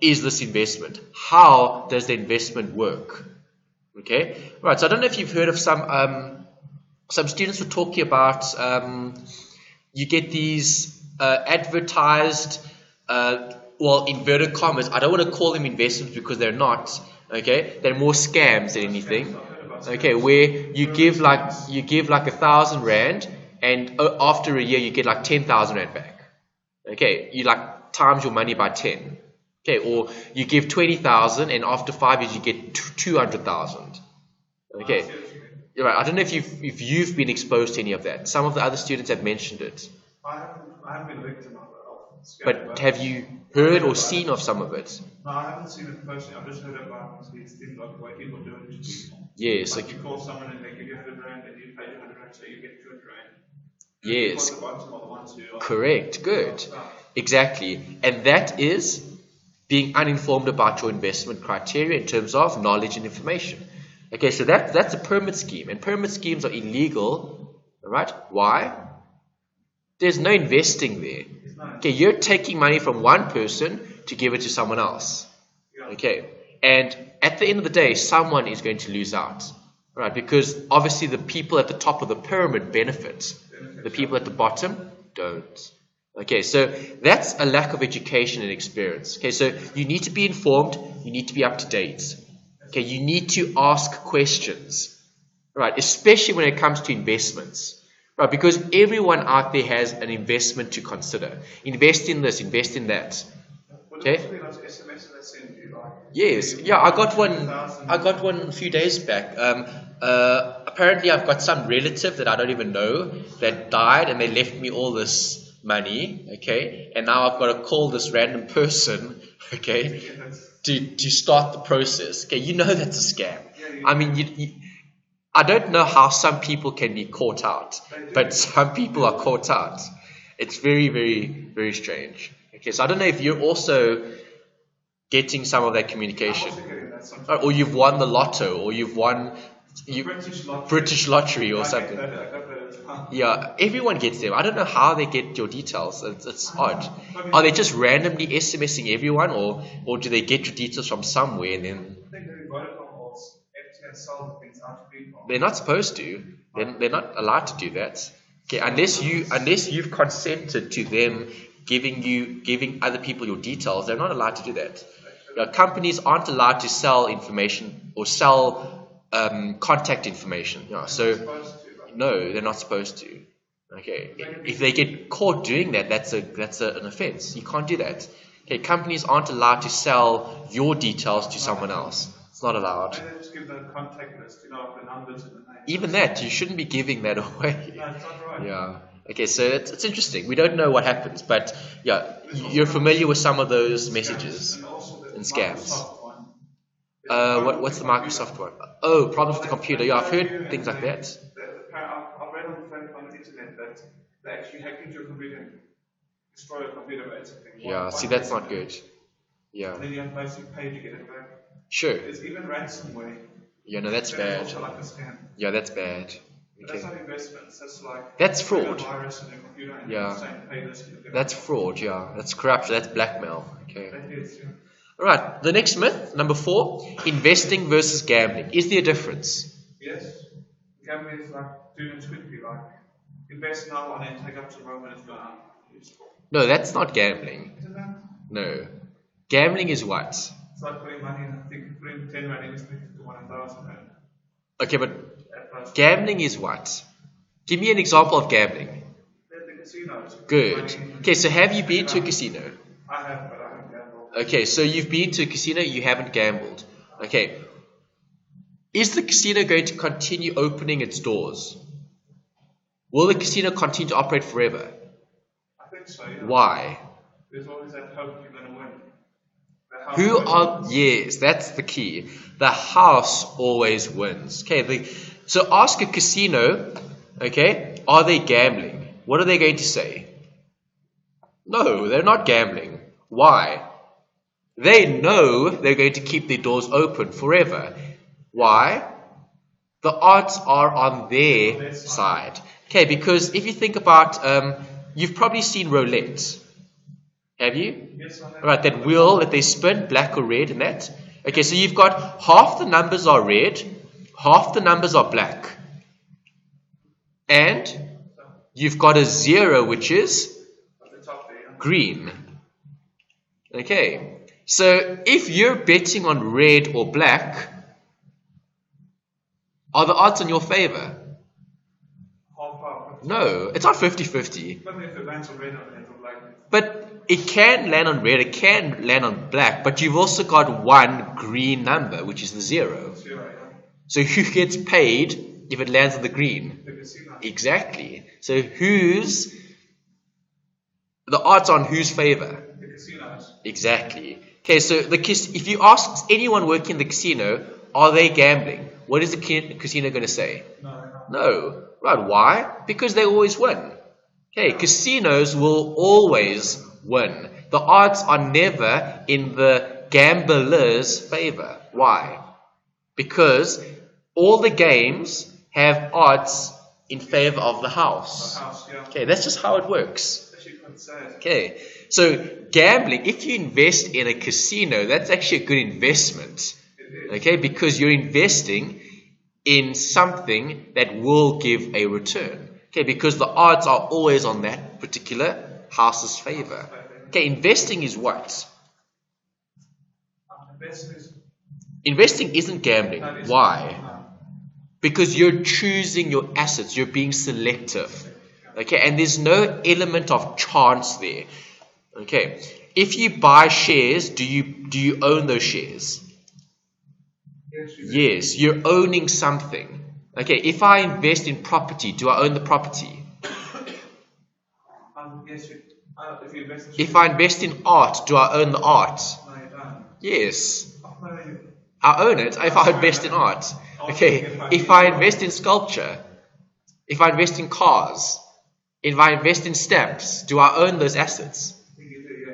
is this investment? How does the investment work? Okay, right, so I don't know if you've heard of some students were talking about you get these advertised, well, inverted commas, I don't want to call them investments because they're not, okay, they're more scams than anything, okay, where you give like 1,000 rand and after a year you get like 10,000 rand back, okay, you like times your money by 10, okay, or you give 20,000 and after 5 years you get 200,000, okay. Right. I don't know if you've been exposed to any of that. Some of the other students have mentioned it. I haven't been a victim of it. But have you heard or seen of some of it? No, I haven't seen it personally. I've just heard about these things like the way people do it to people. Yes. Like you call someone and they give you 100 rand and you pay 100 rand, so you get 200 rand. Yes. The bottom are the ones who are Correct. Good. Exactly. And that is being uninformed about your investment criteria in terms of knowledge and information. Okay, so that's a pyramid scheme, and pyramid schemes are illegal, right? Why? There's no investing there. Okay, you're taking money from one person to give it to someone else. Okay, and at the end of the day, someone is going to lose out, right? Because obviously the people at the top of the pyramid benefit, the people at the bottom don't. Okay, so that's a lack of education and experience. Okay, so you need to be informed, you need to be up to date. Okay, you need to ask questions, right? Especially when it comes to investments, right? Because everyone out there has an investment to consider. Invest in this, invest in that. Okay. Yes, yeah, I got one. I got one a few days back. Apparently, I've got some relative that I don't even know that died, and they left me all this money. Okay, and now I've got to call this random person. Okay. To start the process. Okay, you know that's a scam. I mean, I don't know how some people can be caught out, but some people are caught out. It's very, very, very strange. Okay, so I don't know if you're also getting some of that communication, or you've won the lotto, or you've won British lottery or something. Yeah, everyone gets them. I don't know how they get your details. It's odd. Are they just randomly SMSing everyone, or do they get your details from somewhere and then? They're not supposed to. They're not allowed to do that. Okay, unless you've consented to them giving other people your details, they're not allowed to do that. Companies aren't allowed to sell information or sell contact information. Yeah, so no, they're not supposed to. Okay, if they get caught doing that, that's an offense. You can't do that. Okay, companies aren't allowed to sell your details to someone else. It's not allowed. And just give the contact list, the numbers and the names. Even that, you shouldn't be giving that away. No, it's not right. Yeah. Okay, so it's interesting. We don't know what happens, but yeah, you're familiar with some of those messages and scams. What's the Microsoft one? Oh, problems with the computer. Yeah, I've heard things like that. I've read on the internet that they actually hack into your computer and destroy your computer basically. Yeah, see, that's not good. Yeah. And then you have to basically pay to get it back. Sure. There's even ransomware. Yeah, no, that's bad. Also like a scam. Yeah, that's bad. Okay. That's not investments. That's like that's fraud. Virus in your computer and yeah. saying, pay this, that's fraud. Yeah, that's corruption. That's blackmail. Okay. That is, yeah. All right. The next myth, number 4, investing versus gambling. Is there a difference? Yes. Gambling is like doing it quickly, like invest now and then take up tomorrow when it's gone up. No, that's not gambling. Isn't that? No. Gambling is what? It's like putting money in, I think putting 10 rand in is to 1,000 rand. Okay, but gambling is what? Give me an example of gambling. The casinos. Good. Okay, so have you been to a casino? I have, but I haven't gambled. Okay, so you've been to a casino, you haven't gambled. Okay. Is the casino going to continue opening its doors? Will the casino continue to operate forever? I think so, yeah. Why? There's always that hope you're going to win. Yes, that's the key. The house always wins. Okay, so ask a casino, okay, are they gambling? What are they going to say? No, they're not gambling. Why? They know they're going to keep their doors open forever. Why? The odds are on their side. Okay, because if you think about, you've probably seen roulette. Have you? Yes, I have. Right, that wheel that they spin, black or red and that. Okay, so you've got half the numbers are red, half the numbers are black. And you've got a 0 which is green. Okay, so if you're betting on red or black, are the odds in your favor? No, it's not 50-50. But it can land on red, it can land on black, but you've also got one green number, which is the 0. So who gets paid if it lands on the green? Exactly. So the odds on whose favor? The casinos. Exactly. Okay, so if you ask anyone working in the casino, are they gambling? What is the casino going to say? No. Right, why? Because they always win. Okay, casinos will always win. The odds are never in the gambler's favor. Why? Because all the games have odds in favor of the house. Okay, that's just how it works. Okay, so gambling, if you invest in a casino, that's actually a good investment. Okay, because you're investing in something that will give a return. Okay, because the odds are always on that particular house's favor. Okay, investing is what? Investing isn't gambling. Why? Because you're choosing your assets. You're being selective. Okay, and there's no element of chance there. Okay, if you buy shares, do you own those shares? Yes, you're owning something. Okay, if I invest in property, do I own the property? If I invest in art, do I own the art? Yes. I own it if I invest in art. Okay, if I invest in sculpture, if I invest in cars, if I invest in stamps, do I own those assets?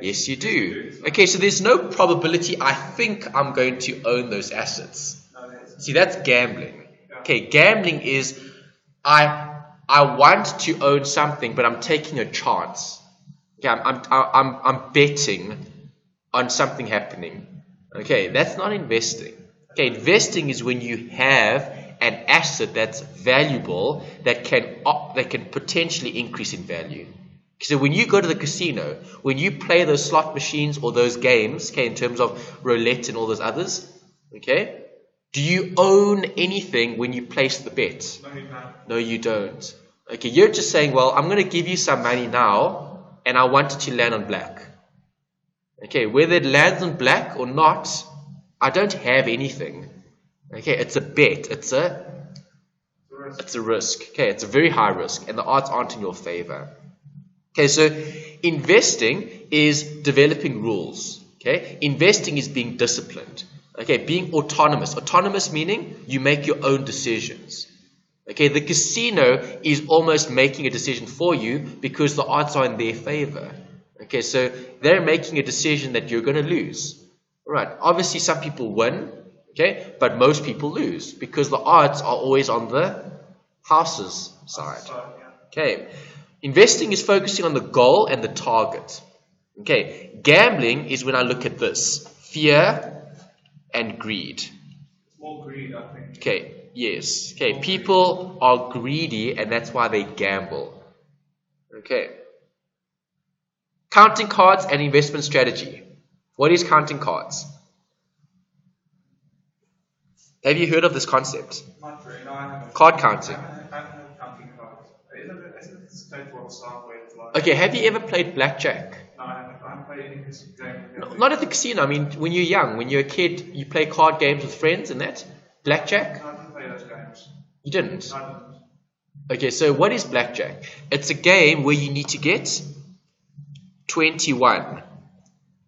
Yes, you do. Okay, so there's no probability I think I'm going to own those assets. See, that's gambling. Okay, gambling is I want to own something, but I'm taking a chance. Okay, I'm betting on something happening. Okay, that's not investing. Okay, investing is when you have an asset that's valuable that can potentially increase in value. So when you go to the casino, when you play those slot machines or those games, okay, in terms of roulette and all those others, okay, do you own anything when you place the bet? No, you don't. Okay, you're just saying, well, I'm going to give you some money now, and I want it to land on black. Okay, whether it lands on black or not, I don't have anything. Okay, it's a bet. It's a risk. Okay, it's a very high risk, and the odds aren't in your favor. Okay, so investing is developing rules. Okay, investing is being disciplined. Okay, being autonomous. Autonomous meaning you make your own decisions. Okay, the casino is almost making a decision for you because the odds are in their favor. Okay, so they're making a decision that you're going to lose. All right, obviously some people win, okay, but most people lose because the odds are always on the house's side. Okay, investing is focusing on the goal and the target. Okay, gambling is when I look at this: fear and greed. More greed, I think. Okay, yes. Okay, people are greedy and that's why they gamble. Okay. Counting cards and investment strategy. What is counting cards? Have you heard of this concept? Not really, no, I haven't. Card counting. I haven't heard counting cards. Isn't it straightforward stuff where it's like... Okay, have you ever played blackjack? No, I haven't played any game. Not at the casino. I mean, when you're young, when you're a kid, you play card games with friends and that? Blackjack? No, I didn't play those games. You didn't? I didn't. Okay, so what is blackjack? It's a game where you need to get 21.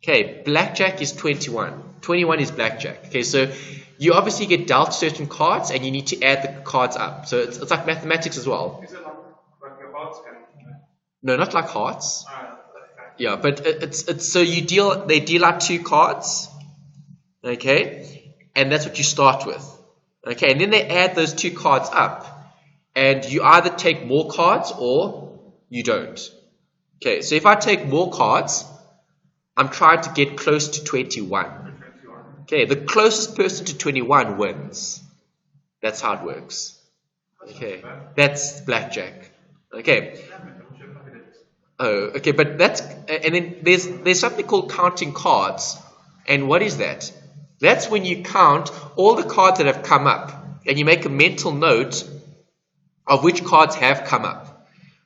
Okay, blackjack is 21. 21 is blackjack. Okay, so you obviously get dealt certain cards and you need to add the cards up. So it's like mathematics as well. Is it like your hearts game? No, not like hearts. Okay. Yeah, but it's so they deal out 2 cards. Okay? And that's what you start with. Okay, and then they add those 2 cards up. And you either take more cards or you don't. Okay, so if I take more cards, I'm trying to get close to 21. Okay, the closest person to 21 wins. That's how it works. Okay, that's blackjack. Okay. Oh, okay, but that's, and then there's something called counting cards. And what is that? That's when you count all the cards that have come up and you make a mental note of which cards have come up.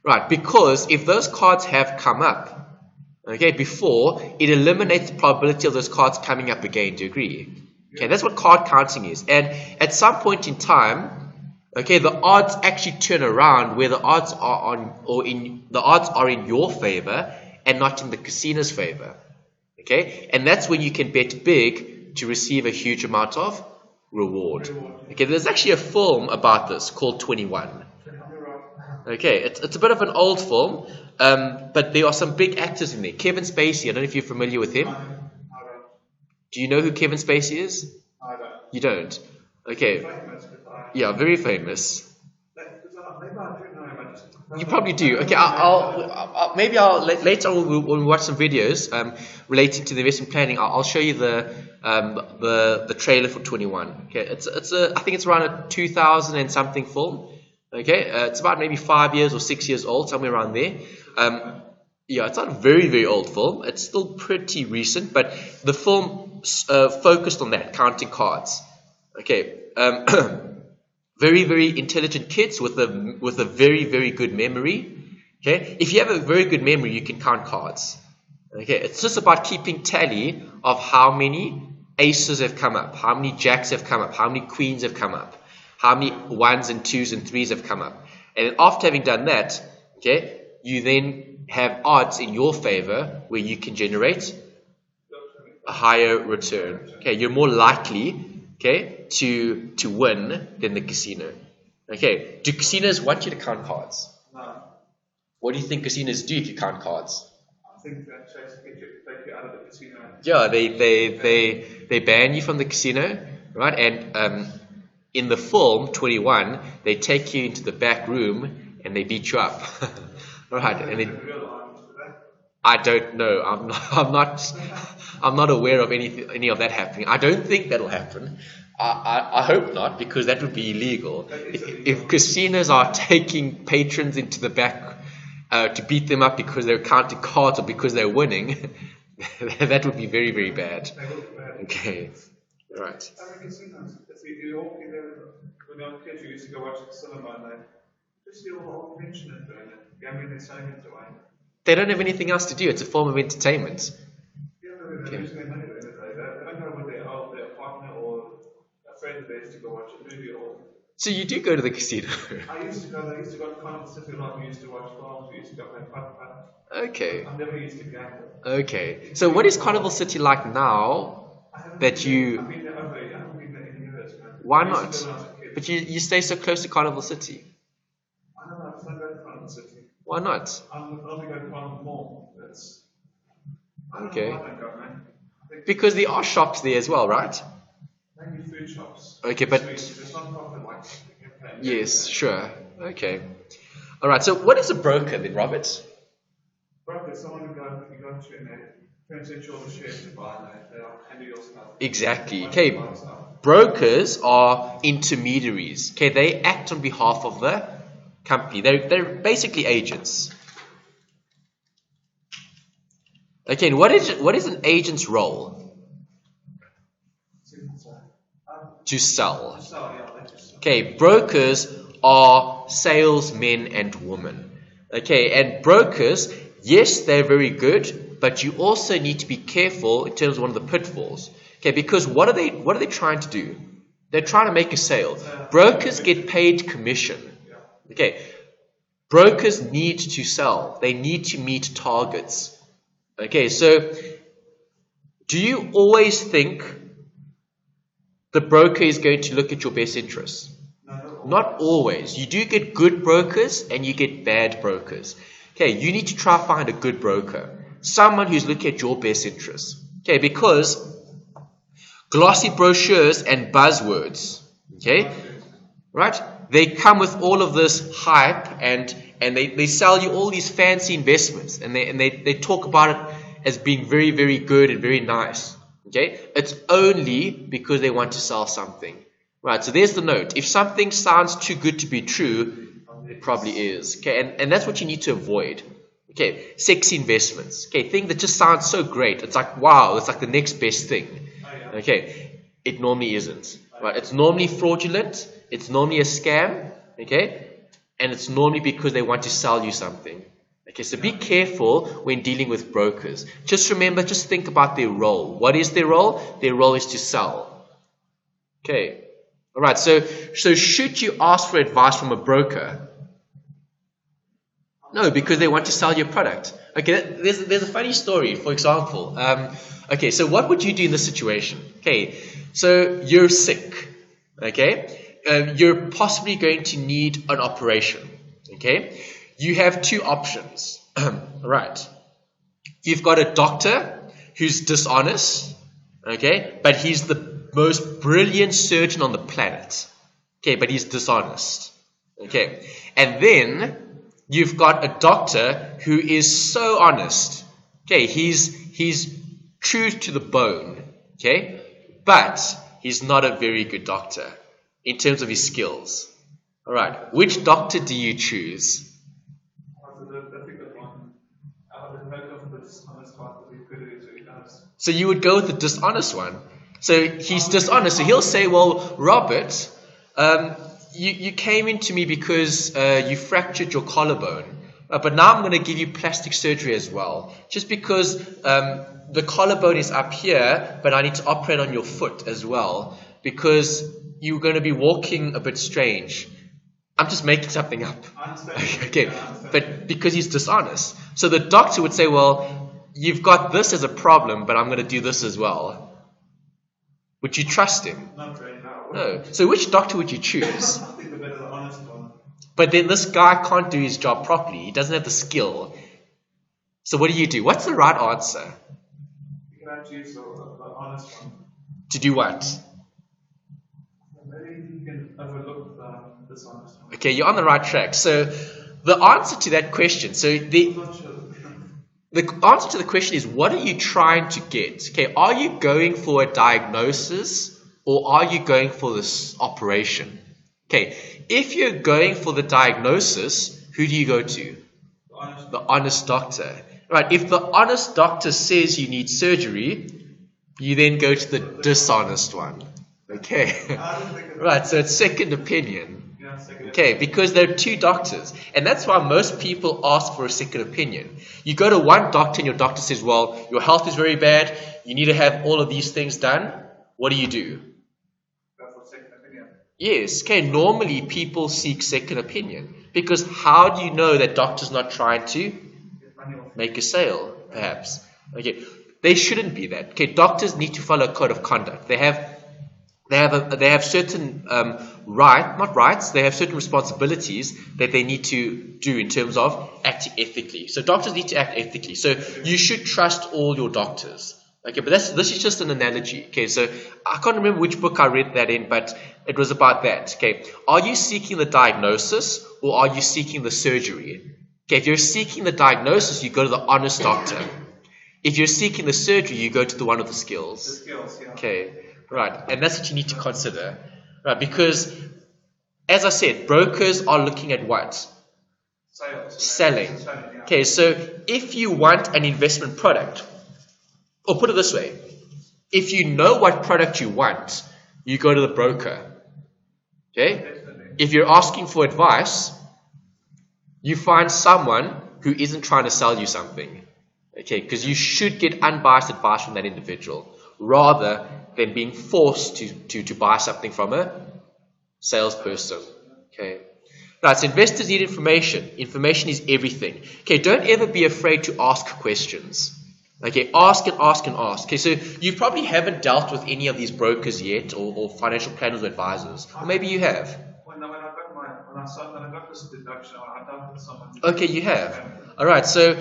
Right, because if those cards have come up, okay, before, it eliminates the probability of those cards coming up again. Do you agree? Okay, that's what card counting is. And at some point in time, okay, the odds actually turn around where the odds are the odds are in your favor and not in the casino's favor. Okay, and that's when you can bet big to receive a huge amount of reward. Okay, there's actually a film about this called 21. Okay, it's a bit of an old film, but there are some big actors in there. Kevin Spacey, I don't know if you're familiar with him. Do you know who Kevin Spacey is? You don't? Okay. Yeah, very famous. You probably do. Okay, maybe later on we'll watch some videos relating to the investment planning. I'll show you the trailer for 21. Okay, I think it's around a 2000 and something film. Okay, it's about maybe 5 years or 6 years old, somewhere around there. Yeah, it's not a very, very old film. It's still pretty recent, but the film focused on that, counting cards. Okay, very, very intelligent kids with a very, very good memory. Okay, if you have a very good memory, you can count cards. Okay, it's just about keeping tally of how many aces have come up, how many jacks have come up, how many queens have come up, how many 1s and 2s and 3s have come up. And after having done that, okay, you then have odds in your favor where you can generate a higher return. Okay, you're more likely, okay, to win than the casino. Okay, do casinos want you to count cards? No. What do you think casinos do if you count cards? I think that tries to take you out of the casino. Yeah, they ban you from the casino, right? And in the film 21, they take you into the back room and they beat you up. Right? And I don't know. I'm not aware of any of that happening. I don't think that'll happen. I hope not, because that would be illegal. If casinos are taking patrons into the back to beat them up because they're counting cards or because they're winning, that would be very, very bad. Okay, right. When I was a kid, we used to go watch the cinema and they just see all the old pension and gambling their savings away. They don't have anything else to do. It's a form of entertainment. Yeah, they're losing their money at the end of the day. They don't go with their partner or a friend of theirs to go watch a movie or. So you do go to the casino? I used to go to Carnival City a lot. We used to watch films. We used to go play putt. Okay. I never used to gamble. Okay. So what is Carnival City like now that you... I've been there over. I haven't been there in years, man. Why not? But you stay so close to Carnival City. I don't know. I don't go to Carnival City. Why not? I'm only going to Carnival Mall. Okay. I don't go, man. Because there are shops there as well, right? Maybe food shops. Okay, but... It's not profit like... Yes, sure. Okay. All right, so what is a broker then, Robert? Broker is someone who go to and they transfer all the shares to buy and they'll handle your stuff. Exactly. Okay. Brokers are intermediaries. Okay, they act on behalf of the company. They're basically agents. Okay, and what is an agent's role? To sell. Okay, brokers are salesmen and women. Okay, and brokers, yes, they're very good, but you also need to be careful in terms of one of the pitfalls. Okay, because what are they trying to do? They're trying to make a sale. Brokers get paid commission. Okay, brokers need to sell. They need to meet targets. Okay, so do you always think the broker is going to look at your best interests? Not always. You do get good brokers and you get bad brokers. Okay, you need to try to find a good broker. Someone who's looking at your best interests. Okay, because glossy brochures and buzzwords, okay, right? They come with all of this hype and they sell you all these fancy investments and they talk about it as being very, very good and very nice. Okay, it's only because they want to sell something. Right, so there's the note. If something sounds too good to be true, it probably is. Okay, and that's what you need to avoid. Okay, sexy investments. Okay, thing that just sounds so great. It's like, wow, it's like the next best thing. Okay, it normally isn't. Right, it's normally fraudulent. It's normally a scam. Okay, and it's normally because they want to sell you something. Okay, so be careful when dealing with brokers. Just remember, just think about their role. What is their role? Their role is to sell. Okay. All right, so should you ask for advice from a broker? No, because they want to sell your product. Okay, there's a funny story. For example, okay, so what would you do in this situation? Okay, so you're sick. Okay, you're possibly going to need an operation. Okay, you have two options. Right, you've got a doctor who's dishonest. Okay, but he's the most brilliant surgeon on the planet. Okay, but he's dishonest. Okay, and then you've got a doctor who is so honest. Okay, he's true to the bone. Okay, but he's not a very good doctor in terms of his skills. All right, which doctor do you choose? So you would go with the dishonest one. So he's dishonest. So he'll say, "Well, Robert, you came into me because you fractured your collarbone, but now I'm going to give you plastic surgery as well, just because the collarbone is up here, but I need to operate on your foot as well because you're going to be walking a bit strange." I'm just making something up. Okay, but because he's dishonest. So the doctor would say, "Well, you've got this as a problem, but I'm going to do this as well." Would you trust him? Not really, no. No. So which doctor would you choose? I think the better, honest one. But then this guy can't do his job properly. He doesn't have the skill. So what do? What's the right answer? You can actually use the honest one. To do what? Maybe you can overlook the dishonest one. Okay, you're on the right track. So the answer to that question, the answer to the question is, what are you trying to get? Okay, are you going for a diagnosis or are you going for this operation? Okay, if you're going for the diagnosis, who do you go to? The honest doctor. Right, if the honest doctor says you need surgery, you then go to the dishonest one. Okay, right, so it's second opinion. Okay, because there are two doctors. And that's why most people ask for a second opinion. You go to one doctor and your doctor says, "Well, your health is very bad. You need to have all of these things done." What do? Go for second opinion. Yes, okay, normally people seek second opinion. Because how do you know that doctor's not trying to make a sale, perhaps? Okay, they shouldn't be that. Okay, doctors need to follow a code of conduct. They have certain they have certain responsibilities that they need to do in terms of acting ethically. So doctors need to act ethically. So you should trust all your doctors. Okay, but this is just an analogy. Okay, so I can't remember which book I read that in, but it was about that. Okay, are you seeking the diagnosis or are you seeking the surgery? Okay, if you're seeking the diagnosis, you go to the honest doctor. If you're seeking the surgery, you go to the one with the skills. The skills, yeah. Okay, right, and that's what you need to consider, right? Because, as I said, brokers are looking at what? Selling. Yeah. Okay, so if you want an investment product, or put it this way, if you know what product you want, you go to the broker. Okay? If you're asking for advice, you find someone who isn't trying to sell you something. Okay, because you should get unbiased advice from that individual rather than being forced to buy something from a salesperson. Okay. Right, so investors need information. Information is everything. Okay, don't ever be afraid to ask questions. Okay, ask and ask and ask. Okay, so you probably haven't dealt with any of these brokers yet or financial planners or advisors. Or maybe you have. When I got this deduction, I dealt with someone. Okay, you have. Alright, so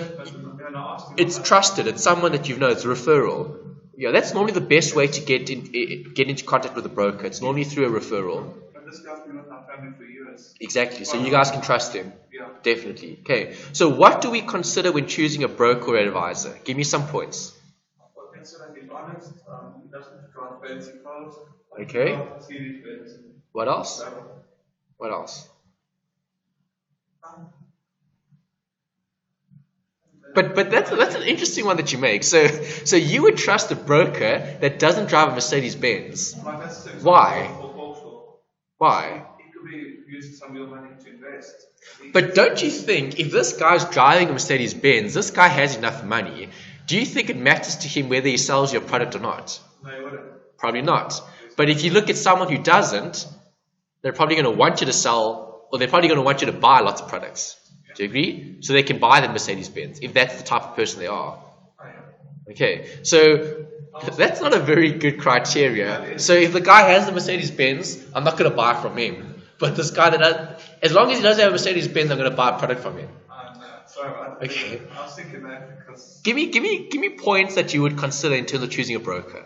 it's trusted. It's someone that you've known. It's a referral. Yeah, that's normally the best way to get into contact with a broker. It's normally through a referral. But this guy's been with my family for years. Exactly. So you guys can trust him. Yeah. Definitely. Okay. So what do we consider when choosing a broker or advisor? Give me some points. I consider he's honest. He doesn't drive fancy cars. Okay. Series beds. What else? What else? But that's an interesting one that you make. So you would trust a broker that doesn't drive a Mercedes Benz. Why? Why? He could be using some of your money to invest. But don't you think if this guy's driving a Mercedes Benz, this guy has enough money? Do you think it matters to him whether he sells your product or not? No, he wouldn't. Probably not. But if you look at someone who doesn't, they're probably going to want you to sell, or they're probably going to want you to buy lots of products. Do Do you agree? So they can buy the Mercedes-Benz if that's the type of person they are. Okay, so that's not a very good criteria. So if the guy has the Mercedes-Benz, I'm not going to buy from him. But this guy that does, as long as he doesn't have a Mercedes-Benz, I'm going to buy a product from him. Okay. I was thinking that because Give me points that you would consider in terms of choosing a broker.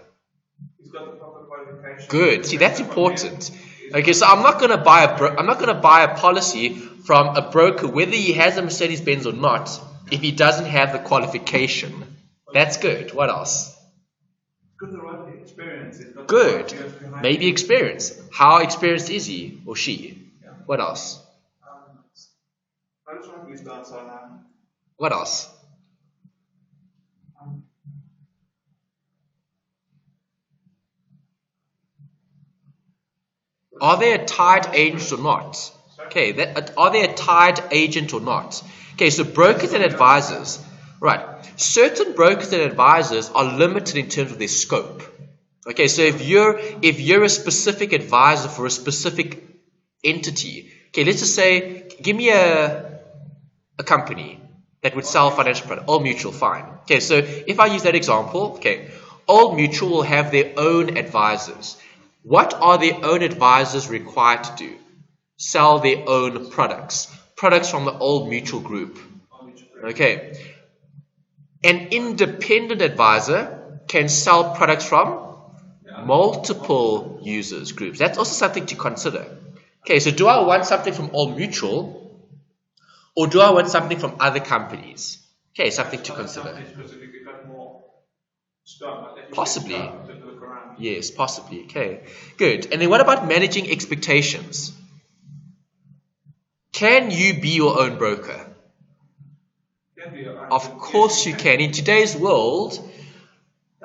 he's got the proper qualification. Good. See, that's important. Okay, so I'm not going to buy a policy from a broker whether he has a Mercedes-Benz or not if he doesn't have the qualification. That's good. What else? Good the right experience. Good. Maybe experience. How experienced is he or she? What else? I just want to list down so now. What else? Are they a tied agent or not? Okay, are they a tied agent or not? Okay, so brokers and advisors, right? Certain brokers and advisors are limited in terms of their scope. Okay, so if you're a specific advisor for a specific entity, okay, let's just say, give me a company that would sell financial products, Old Mutual, fine. Okay, so if I use that example, okay, Old Mutual will have their own advisors. What are their own advisors required to do? Sell their own products from the Old Mutual group. Okay. An independent advisor can sell products from multiple users groups. That's also something to consider. Okay, so do I want something from Old Mutual or do I want something from other companies? Okay, something to consider. Possibly. Yes, possibly. Okay, good. And then what about managing expectations? Can you be your own broker? Of course you can. In today's world,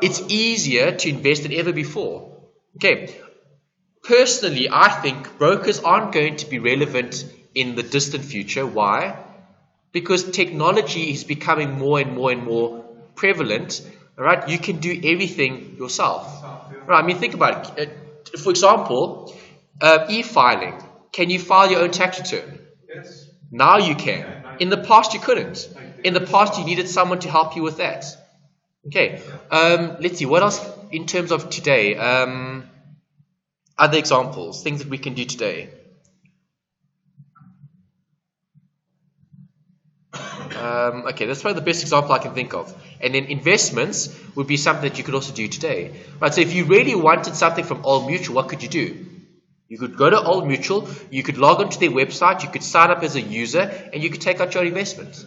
it's easier to invest than ever before. Okay, personally, I think brokers aren't going to be relevant in the distant future. Why? Because technology is becoming more and more and more prevalent. All right, you can do everything yourself. Right? I mean, think about it. For example, e-filing. Can you file your own tax return? Yes. Now you can. In the past, you couldn't. In the past, you needed someone to help you with that. Okay. Let's see. What else in terms of today? Other examples, things that we can do today. Okay, that's probably the best example I can think of. And then investments would be something that you could also do today. Right, so if you really wanted something from Old Mutual, what could you do? You could go to Old Mutual, you could log onto their website, you could sign up as a user, and you could take out your investments.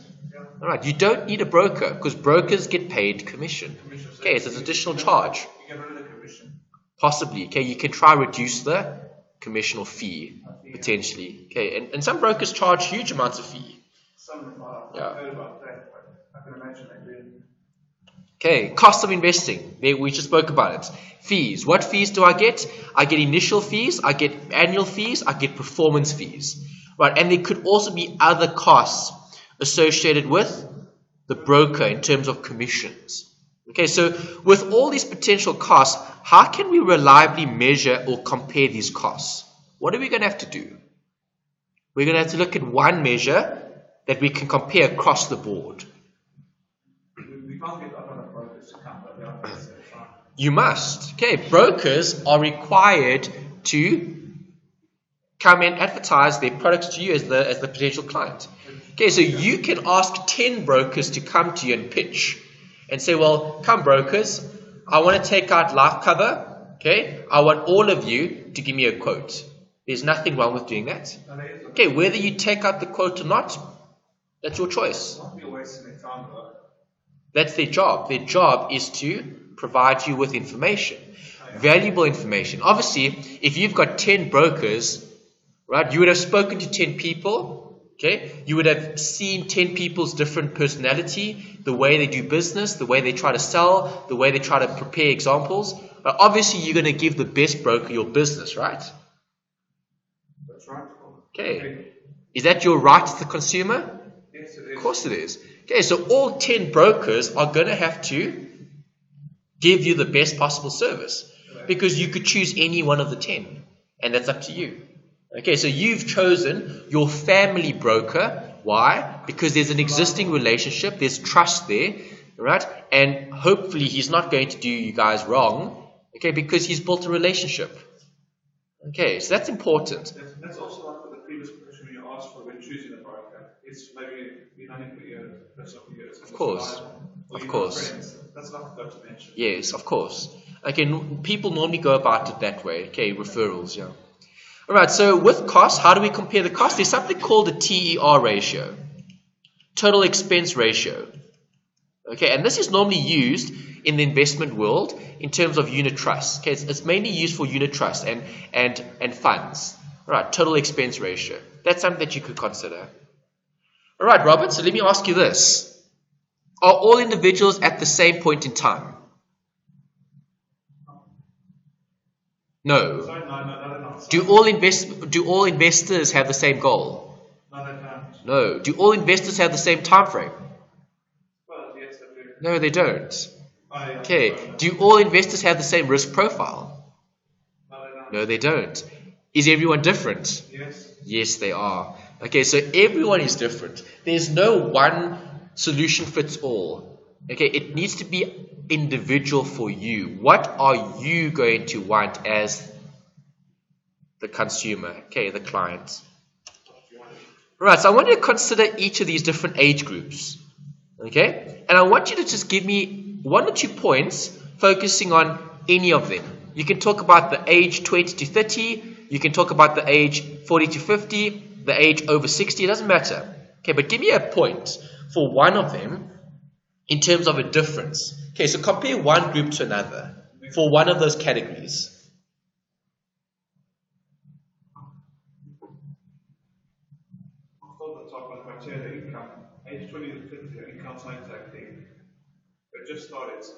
All right, you don't need a broker because brokers get paid commission. Okay, it's an additional charge. You get rid of the commission. Possibly. Okay, you can try reduce the commission or fee, potentially. Okay, and some brokers charge huge amounts of fee. I've heard about that, but I can imagine they do. Okay, cost of investing. We just spoke about it. Fees. What fees do I get? I get initial fees, I get annual fees, I get performance fees. Right, and there could also be other costs associated with the broker in terms of commissions. Okay, so with all these potential costs, how can we reliably measure or compare these costs? What are we going to have to do? We're going to have to look at one measure that we can compare across the board. We can't get other brokers to come, but they are necessary. You must. Okay, brokers are required to come and advertise their products to you as the potential client. Okay, so you can ask 10 brokers to come to you and pitch and say, well, come brokers, I want to take out life cover. Okay, I want all of you to give me a quote. There's nothing wrong with doing that. Okay, whether you take out the quote or not, that's your choice. That's their job. Their job is to provide you with information, valuable information. Obviously, if you've got 10 brokers, right, you would have spoken to 10 people, okay? You would have seen 10 people's different personality, the way they do business, the way they try to sell, the way they try to prepare examples. But obviously, you're going to give the best broker your business, right? That's right. Okay. Is that your right as the consumer? Yes, it is. Of course it is. Okay, so all 10 brokers are going to have to give you the best possible service because you could choose any one of the 10 and that's up to you. Okay, so you've chosen your family broker Why? Because there's an existing relationship, there's trust there, right? And hopefully he's not going to do you guys wrong, okay, because he's built a relationship. Okay, so that's important. That's also like the previous question you asked for when choosing a broker. It's maybe you don't need to be a person for years. Of course. Of course. That's not got to mention. Yes, of course. Okay, people normally go about it that way. Okay, referrals, yeah. All right, so with cost, how do we compare the cost? There's something called the TER ratio, total expense ratio. Okay, and this is normally used in the investment world in terms of unit trusts. Okay, it's mainly used for unit trust and funds. All right, total expense ratio. That's something that you could consider. All right, Robert, so let me ask you this. Are all individuals at the same point in time? No. Sorry, no. Do all investors have the same goal? No, they don't. No. Do all investors have the same time frame? Well, yes, they do. No, they don't. Oh, yeah. Okay. Do all investors have the same risk profile? No, they don't. No, they don't. Is everyone different? Yes. Yes, they are. Okay, so everyone is different. There's no one solution fits all. Okay, it needs to be individual for you. What are you going to want as the consumer? Okay, the client. Right, so I want you to consider each of these different age groups. Okay, and I want you to just give me 1 or 2 points focusing on any of them. You can talk about the age 20 to 30. You can talk about the age 40 to 50, the age over 60. It doesn't matter. Okay, but give me a point for one of them in terms of a difference. Okay, so compare one group to another for one of those categories. I thought the top one criteria income. Age 20 to 50, your income's not exactly. They just started, so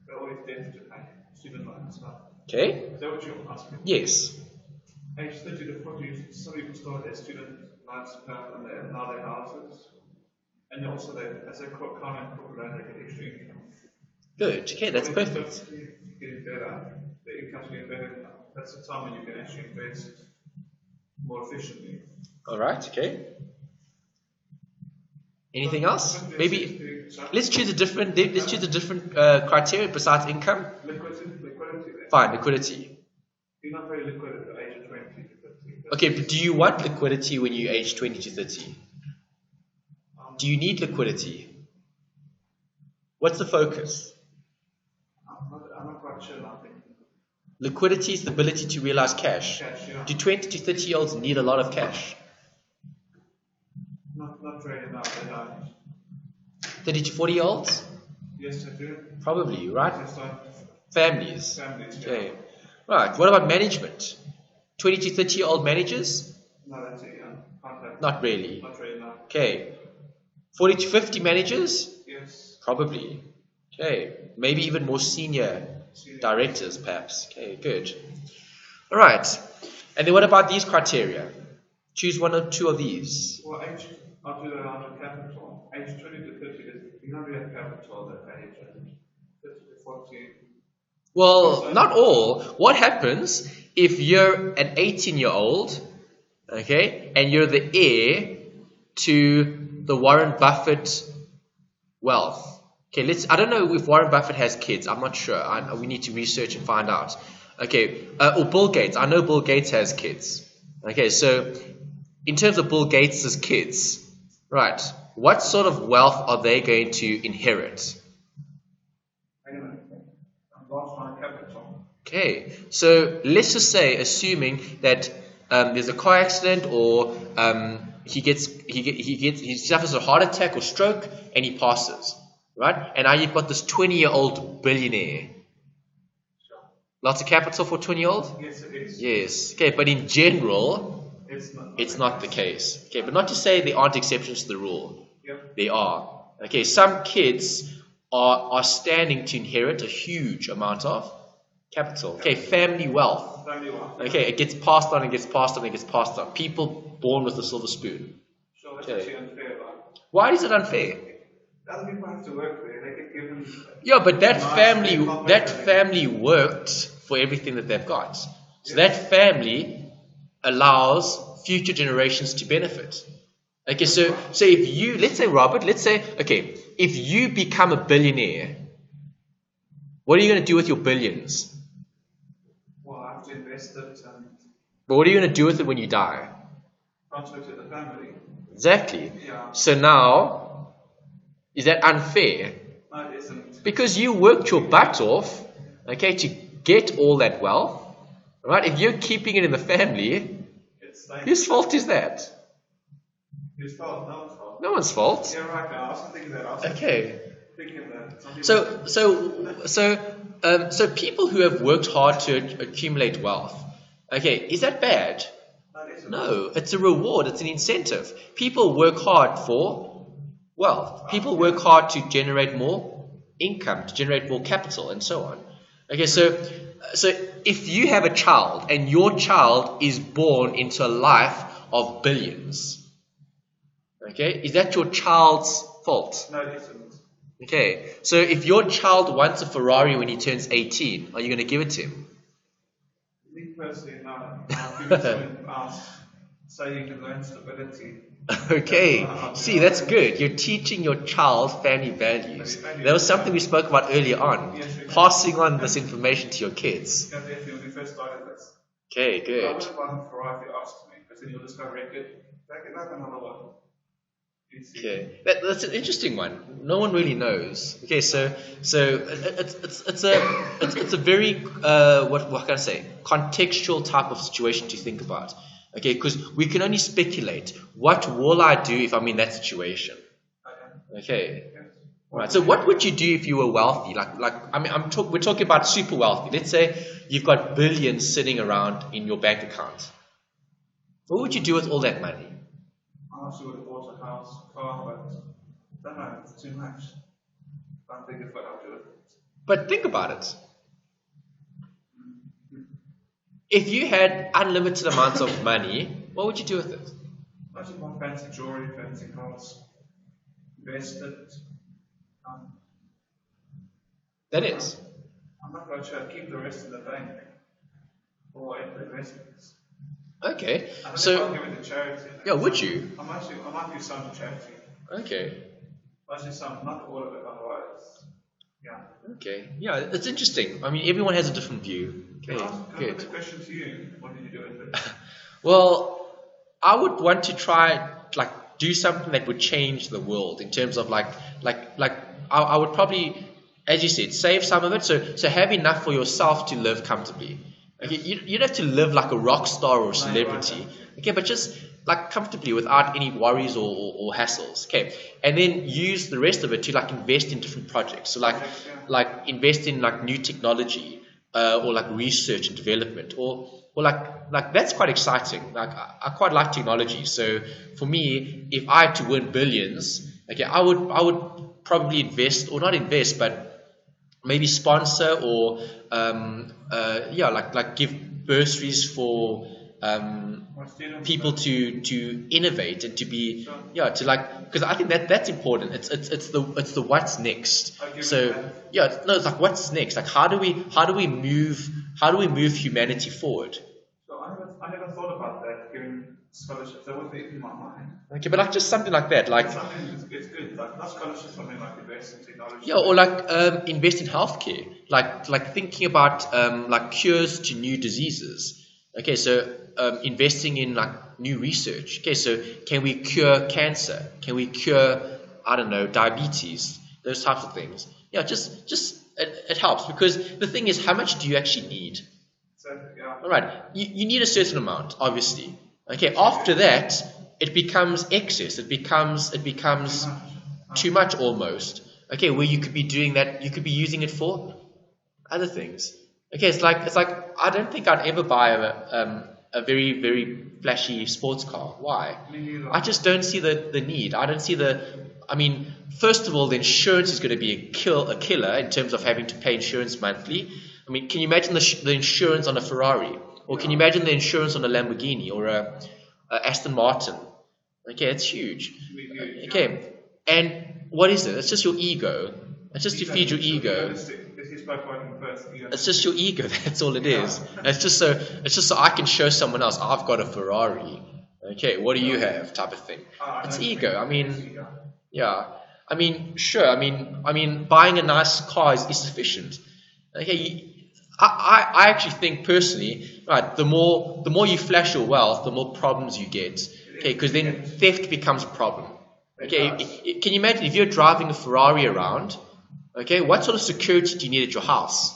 they're always debt to pay. Student loans. Okay? Is that what you're asking? Yes. Age 30 to 40, some people start their student loans to pay and they're now their houses. And also, as a corporate loan, they get extra income. Good. Okay, that's perfect. Getting better. The income's getting better. That's the time when you can actually invest more efficiently. All right. Okay. Anything else? Maybe let's choose a different. Let's choose a different criteria besides income. Liquidity. Fine, liquidity. You're not very liquid at the age of 20 to 30. Okay, but do you want liquidity when you age 20 to 30? Do you need liquidity? What's the focus? I'm not quite sure. Nothing. Liquidity is the ability to realize cash. Yeah. Do 20 to 30-year-olds need a lot of cash? Not really, no, they don't. 30 to 40-year-olds? Yes, they do. Probably, right? They start Families. Okay. yeah. Right. What about management? 20 to 30-year-old managers? No, that's it, yeah. Contact. Not really. Not really, no. Okay. 40 to 50 managers? Yes. Probably. Okay. Maybe even more senior directors, perhaps. Okay, good. All right. And then what about these criteria? Choose 1 or 2 of these. Well, I'll do that under capital. Age 20 to 30, you don't really have capital at that age. 30 to 40. Well, not all. What happens if you're an 18-year-old, okay, and you're the heir to the Warren Buffett wealth? Okay, I don't know if Warren Buffett has kids. I'm not sure. We need to research and find out. Okay, or Bill Gates. I know Bill Gates has kids. Okay, so in terms of Bill Gates' kids, right, what sort of wealth are they going to inherit? Okay, so let's just say, assuming that there's a car accident, or he suffers a heart attack or stroke, and he passes, right? And now you've got this 20-year-old billionaire. Lots of capital for a 20-year-old? Yes, it is. Yes. Okay, but in general, it's not the case. Okay, but not to say there aren't exceptions to the rule. Yep. They are. Okay, some kids are standing to inherit a huge amount of capital. Okay, family wealth. Okay, it gets passed on and gets passed on and gets passed on. People born with a silver spoon. Sure, that's actually unfair, right? Why is it unfair? Other people have to work there. They get given. Yeah, but that family worked for everything that they've got. So that family allows future generations to benefit. Okay, so if you, let's say Robert, okay, if you become a billionaire, what are you going to do with your billions? Well, I have to invest it and But what are you going to do with it when you die? transfer to the family. Exactly. Yeah. So now, is that unfair? No, it isn't. Because you worked your butt off, okay, to get all that wealth, right? If you're keeping it in the family, whose fault is that? Whose fault? No one's fault. No one's fault. Yeah, right. I was thinking that. Okay. Thinking that. So people who have worked hard to accumulate wealth, okay, is that bad? No, it isn't. No, it's a reward. It's an incentive. People work hard for wealth. People work hard to generate more income, to generate more capital, and so on. Okay, so if you have a child and your child is born into a life of billions, okay, is that your child's fault? No, it isn't. Okay, so if your child wants a Ferrari when he turns 18, are you going to give it to him? Me personally, no. I'll give it to him so you can learn stability. Okay, see, that's good. You're teaching your child family values. That was something we spoke about earlier on. Passing on this information to your kids. Yeah, definitely. When we first started this. Okay, I good. would have bought a Ferrari if you asked me, because then you'll just go wreck it. Take it up another one. Okay, that's an interesting one. No one really knows. Okay, so it's a very what can I say, contextual type of situation to think about. Okay, because we can only speculate. What will I do if I'm in that situation? Okay, right. So what would you do if you were wealthy? I mean, we're talking about super wealthy. Let's say you've got billions sitting around in your bank account. What would you do with all that money? I also would have bought a house, car, but I don't know, it's too much. I'm thinking of what I'll do with it. But think about it. If you had unlimited amounts of money, what would you do with it? I just buy fancy jewelry, fancy cars, invest it. That is. I'm not quite sure. Keep the rest in the bank or in the investments. Okay. I So, I'll give it to charity. yeah, would you? I might do some to charity. Okay. I'll do some, not all of it, otherwise. Yeah. Okay. Yeah, it's interesting. I mean, everyone has a different view. Okay, Can I put the good. question to you? What did you do with it? Well, I would want to try do something that would change the world in terms of I would probably, as you said, save some of it. So have enough for yourself to live comfortably. Okay, you don't have to live like a rock star or celebrity. Okay, but just like comfortably without any worries or hassles. Okay, and then use the rest of it to invest in different projects. So invest in new technology or research and development or that's quite exciting. I quite like technology. So for me, if I had to win billions, okay, I would probably invest or not invest, but maybe sponsor or give bursaries for people to innovate and to be because I think that's important. It's the what's next. So it's like what's next? Like how do we move humanity forward? So I never thought about that, giving scholarships. That wasn't even in my mind. Okay, but just something like that, It's good. Not scholarships, something like invest in technology. Yeah, or invest in healthcare, like thinking about cures to new diseases. Okay, so investing in new research. Okay, so can we cure cancer? Can we cure, I don't know, diabetes? Those types of things. Yeah, just it helps because the thing is, how much do you actually need? So, yeah. All right, you need a certain amount, obviously. Okay, after that, it becomes excess. It becomes too much almost. Okay, where you could be doing that, you could be using it for other things. Okay, it's like I don't think I'd ever buy a very, very flashy sports car. Why? I just don't see the need. I don't see I mean, first of all, the insurance is going to be a killer in terms of having to pay insurance monthly. I mean, can you imagine the insurance on a Ferrari? Or can you imagine the insurance on a Lamborghini or a Aston Martin? Okay, it's huge. Okay, and what is it? It's just your ego. It's just to feed your ego. It's just your ego. That's all it is. It's just so I can show someone else I've got a Ferrari. Okay, what do you have, type of thing. It's ego. I mean, ego. yeah. I mean, sure. I mean, buying a nice car is sufficient. Okay, I actually think personally, right, the more you flash your wealth, the more problems you get. Okay, because then theft becomes a problem. Okay, can you imagine if you're driving a Ferrari around? Okay, what sort of security do you need at your house?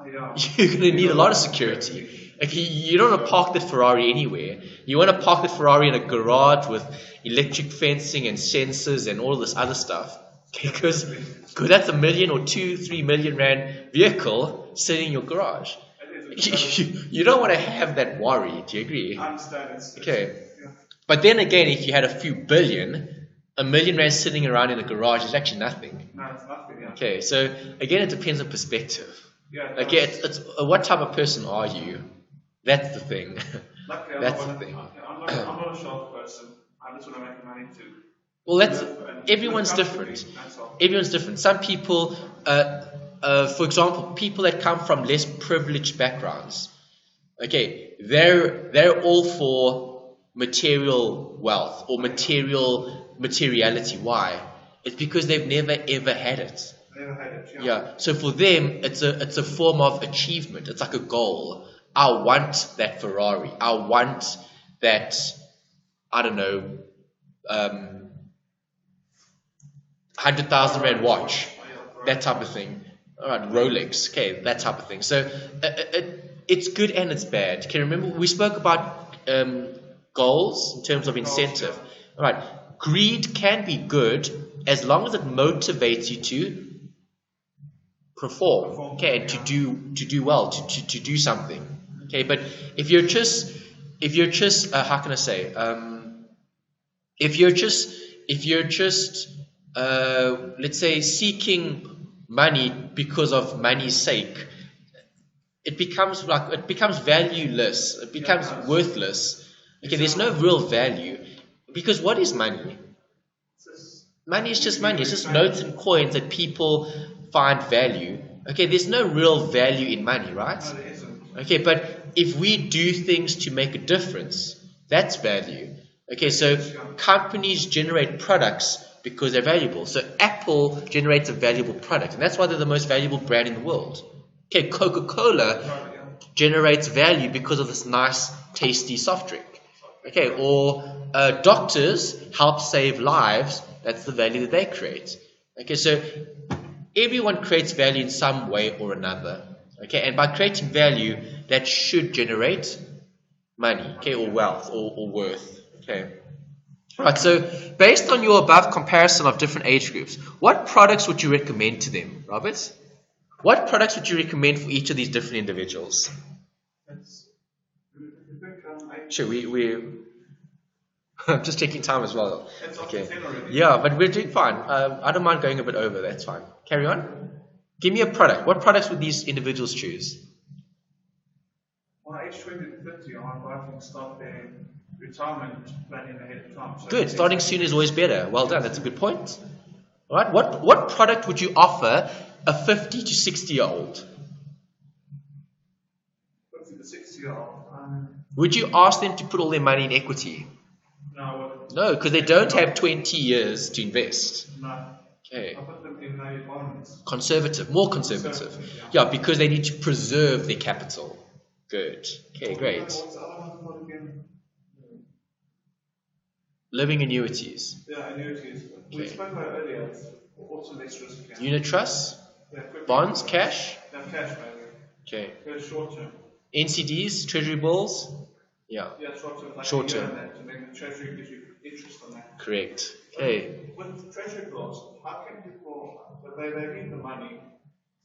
You're going to need a lot of security. Okay, you don't want to park that Ferrari anywhere. You want to park that Ferrari in a garage with electric fencing and sensors and all this other stuff. Okay, because that's $1 million or 2-3 million rand vehicle sitting in your garage. You don't want to have that worry. Do you agree? I understand. Okay. But then again, if you had a few billion, $1 million rand sitting around in a garage is actually nothing. No, it's nothing. Yeah. Okay, so again, it depends on perspective. Yeah. Like, it's what type of person are you? That's the thing. Luckily, That's the thing. I'm not a sharp person. I just want to make money too. Well, everyone's different. Everyone's different. Some people, for example, people that come from less privileged backgrounds, okay, they're all for material wealth or materiality. Why? It's because they've never ever had it. Never had it. Yeah. So for them, it's a form of achievement. It's like a goal. I want that Ferrari. I want that, I don't know, 100,000 rand watch. That type of thing. All right, Rolex. Okay, that type of thing. So it's good and it's bad. Can you remember we spoke about goals in terms of incentive? All right. Greed can be good as long as it motivates you to perform, okay, and to do well, to do something, okay. But if you're just how can I say, if you're just let's say seeking money because of money's sake, it becomes valueless. It becomes worthless. Okay, there's no real value, because what is money? Money is just money. It's just notes and coins that people find value. Okay, there's no real value in money, right? No, there isn't. Okay, but if we do things to make a difference, that's value. Okay, so companies generate products because they're valuable. So Apple generates a valuable product, and that's why they're the most valuable brand in the world. Okay, Coca-Cola generates value because of this nice, tasty soft drink. Okay, or doctors help save lives. That's the value that they create. Okay, so everyone creates value in some way or another. Okay, and by creating value, that should generate money, okay, or wealth, or worth. Okay. Right, so based on your above comparison of different age groups, what products would you recommend to them, Robert? What products would you recommend for each of these different individuals? Sure, I'm just checking time as well. Okay. Yeah, but we're doing fine. I don't mind going a bit over. That's fine. Carry on. Give me a product. What products would these individuals choose? Well, age 20 to 50, I'm inviting to start their retirement planning ahead of time. So good. Starting soon is always better. Well done. That's a good point. All right. What product would you offer a 50 to 60-year-old? 50 to 60-year-old. Would you ask them to put all their money in equity? No, I wouldn't. No, because they don't have 20 years to invest. No. Okay. I put them in bonds. Conservative, more conservative. Yeah, because they need to preserve their capital. Good. Okay, great. What's the other one called again? Living annuities. Yeah, annuities. We spoke about earlier. Also less risk. Unit trusts? Yeah, bonds, cash? Yeah, cash maybe. Okay. Very short term. NCDs, treasury bills? Yeah. Yeah, short term. Like short term. To make the treasury gives you interest on that. Correct. Okay. With treasury bills, how can people, they need the money,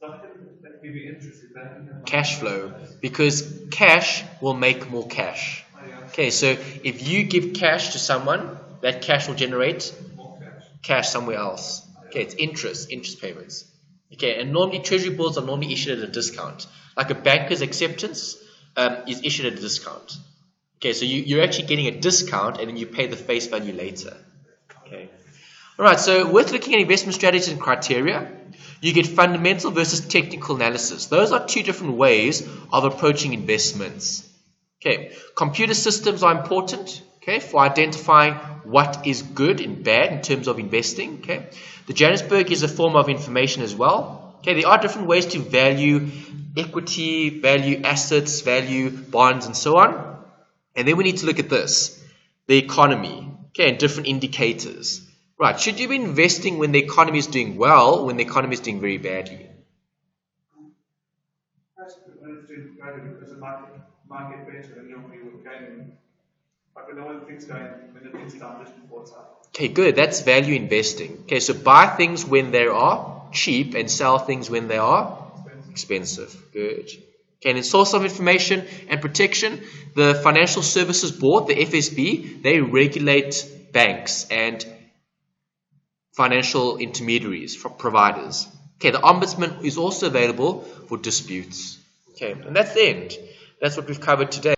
so how can they give you interest if they don't have money? Cash flow. Because cash will make more cash. Oh, yeah. Okay, so if you give cash to someone, that cash will generate More cash somewhere else. Okay, it's interest payments. Okay, and normally treasury bills are normally issued at a discount. Like a banker's acceptance is issued at a discount. Okay, so you're actually getting a discount and then you pay the face value later. Okay. All right, so with looking at investment strategies and criteria, you get fundamental versus technical analysis. Those are two different ways of approaching investments. Okay, computer systems are important. okay, for identifying what is good and bad in terms of investing. Okay, the Johannesburg is a form of information as well. Okay, there are different ways to value equity, value assets, value bonds, and so on. And then we need to look at this, the economy, okay, and different indicators. Right, should you be investing when the economy is doing well, when the economy is doing very badly? That's good. When it's doing value because the market better and normally will gain. But when things going, when the things down just before it's up. Okay, good. That's value investing. Okay, so buy things when they are cheap and sell things when they are expensive. Good. Okay, and in source of information and protection, the Financial Services Board, the FSB, they regulate banks and financial intermediaries, providers. Okay, the Ombudsman is also available for disputes. Okay, and that's the end. That's what we've covered today.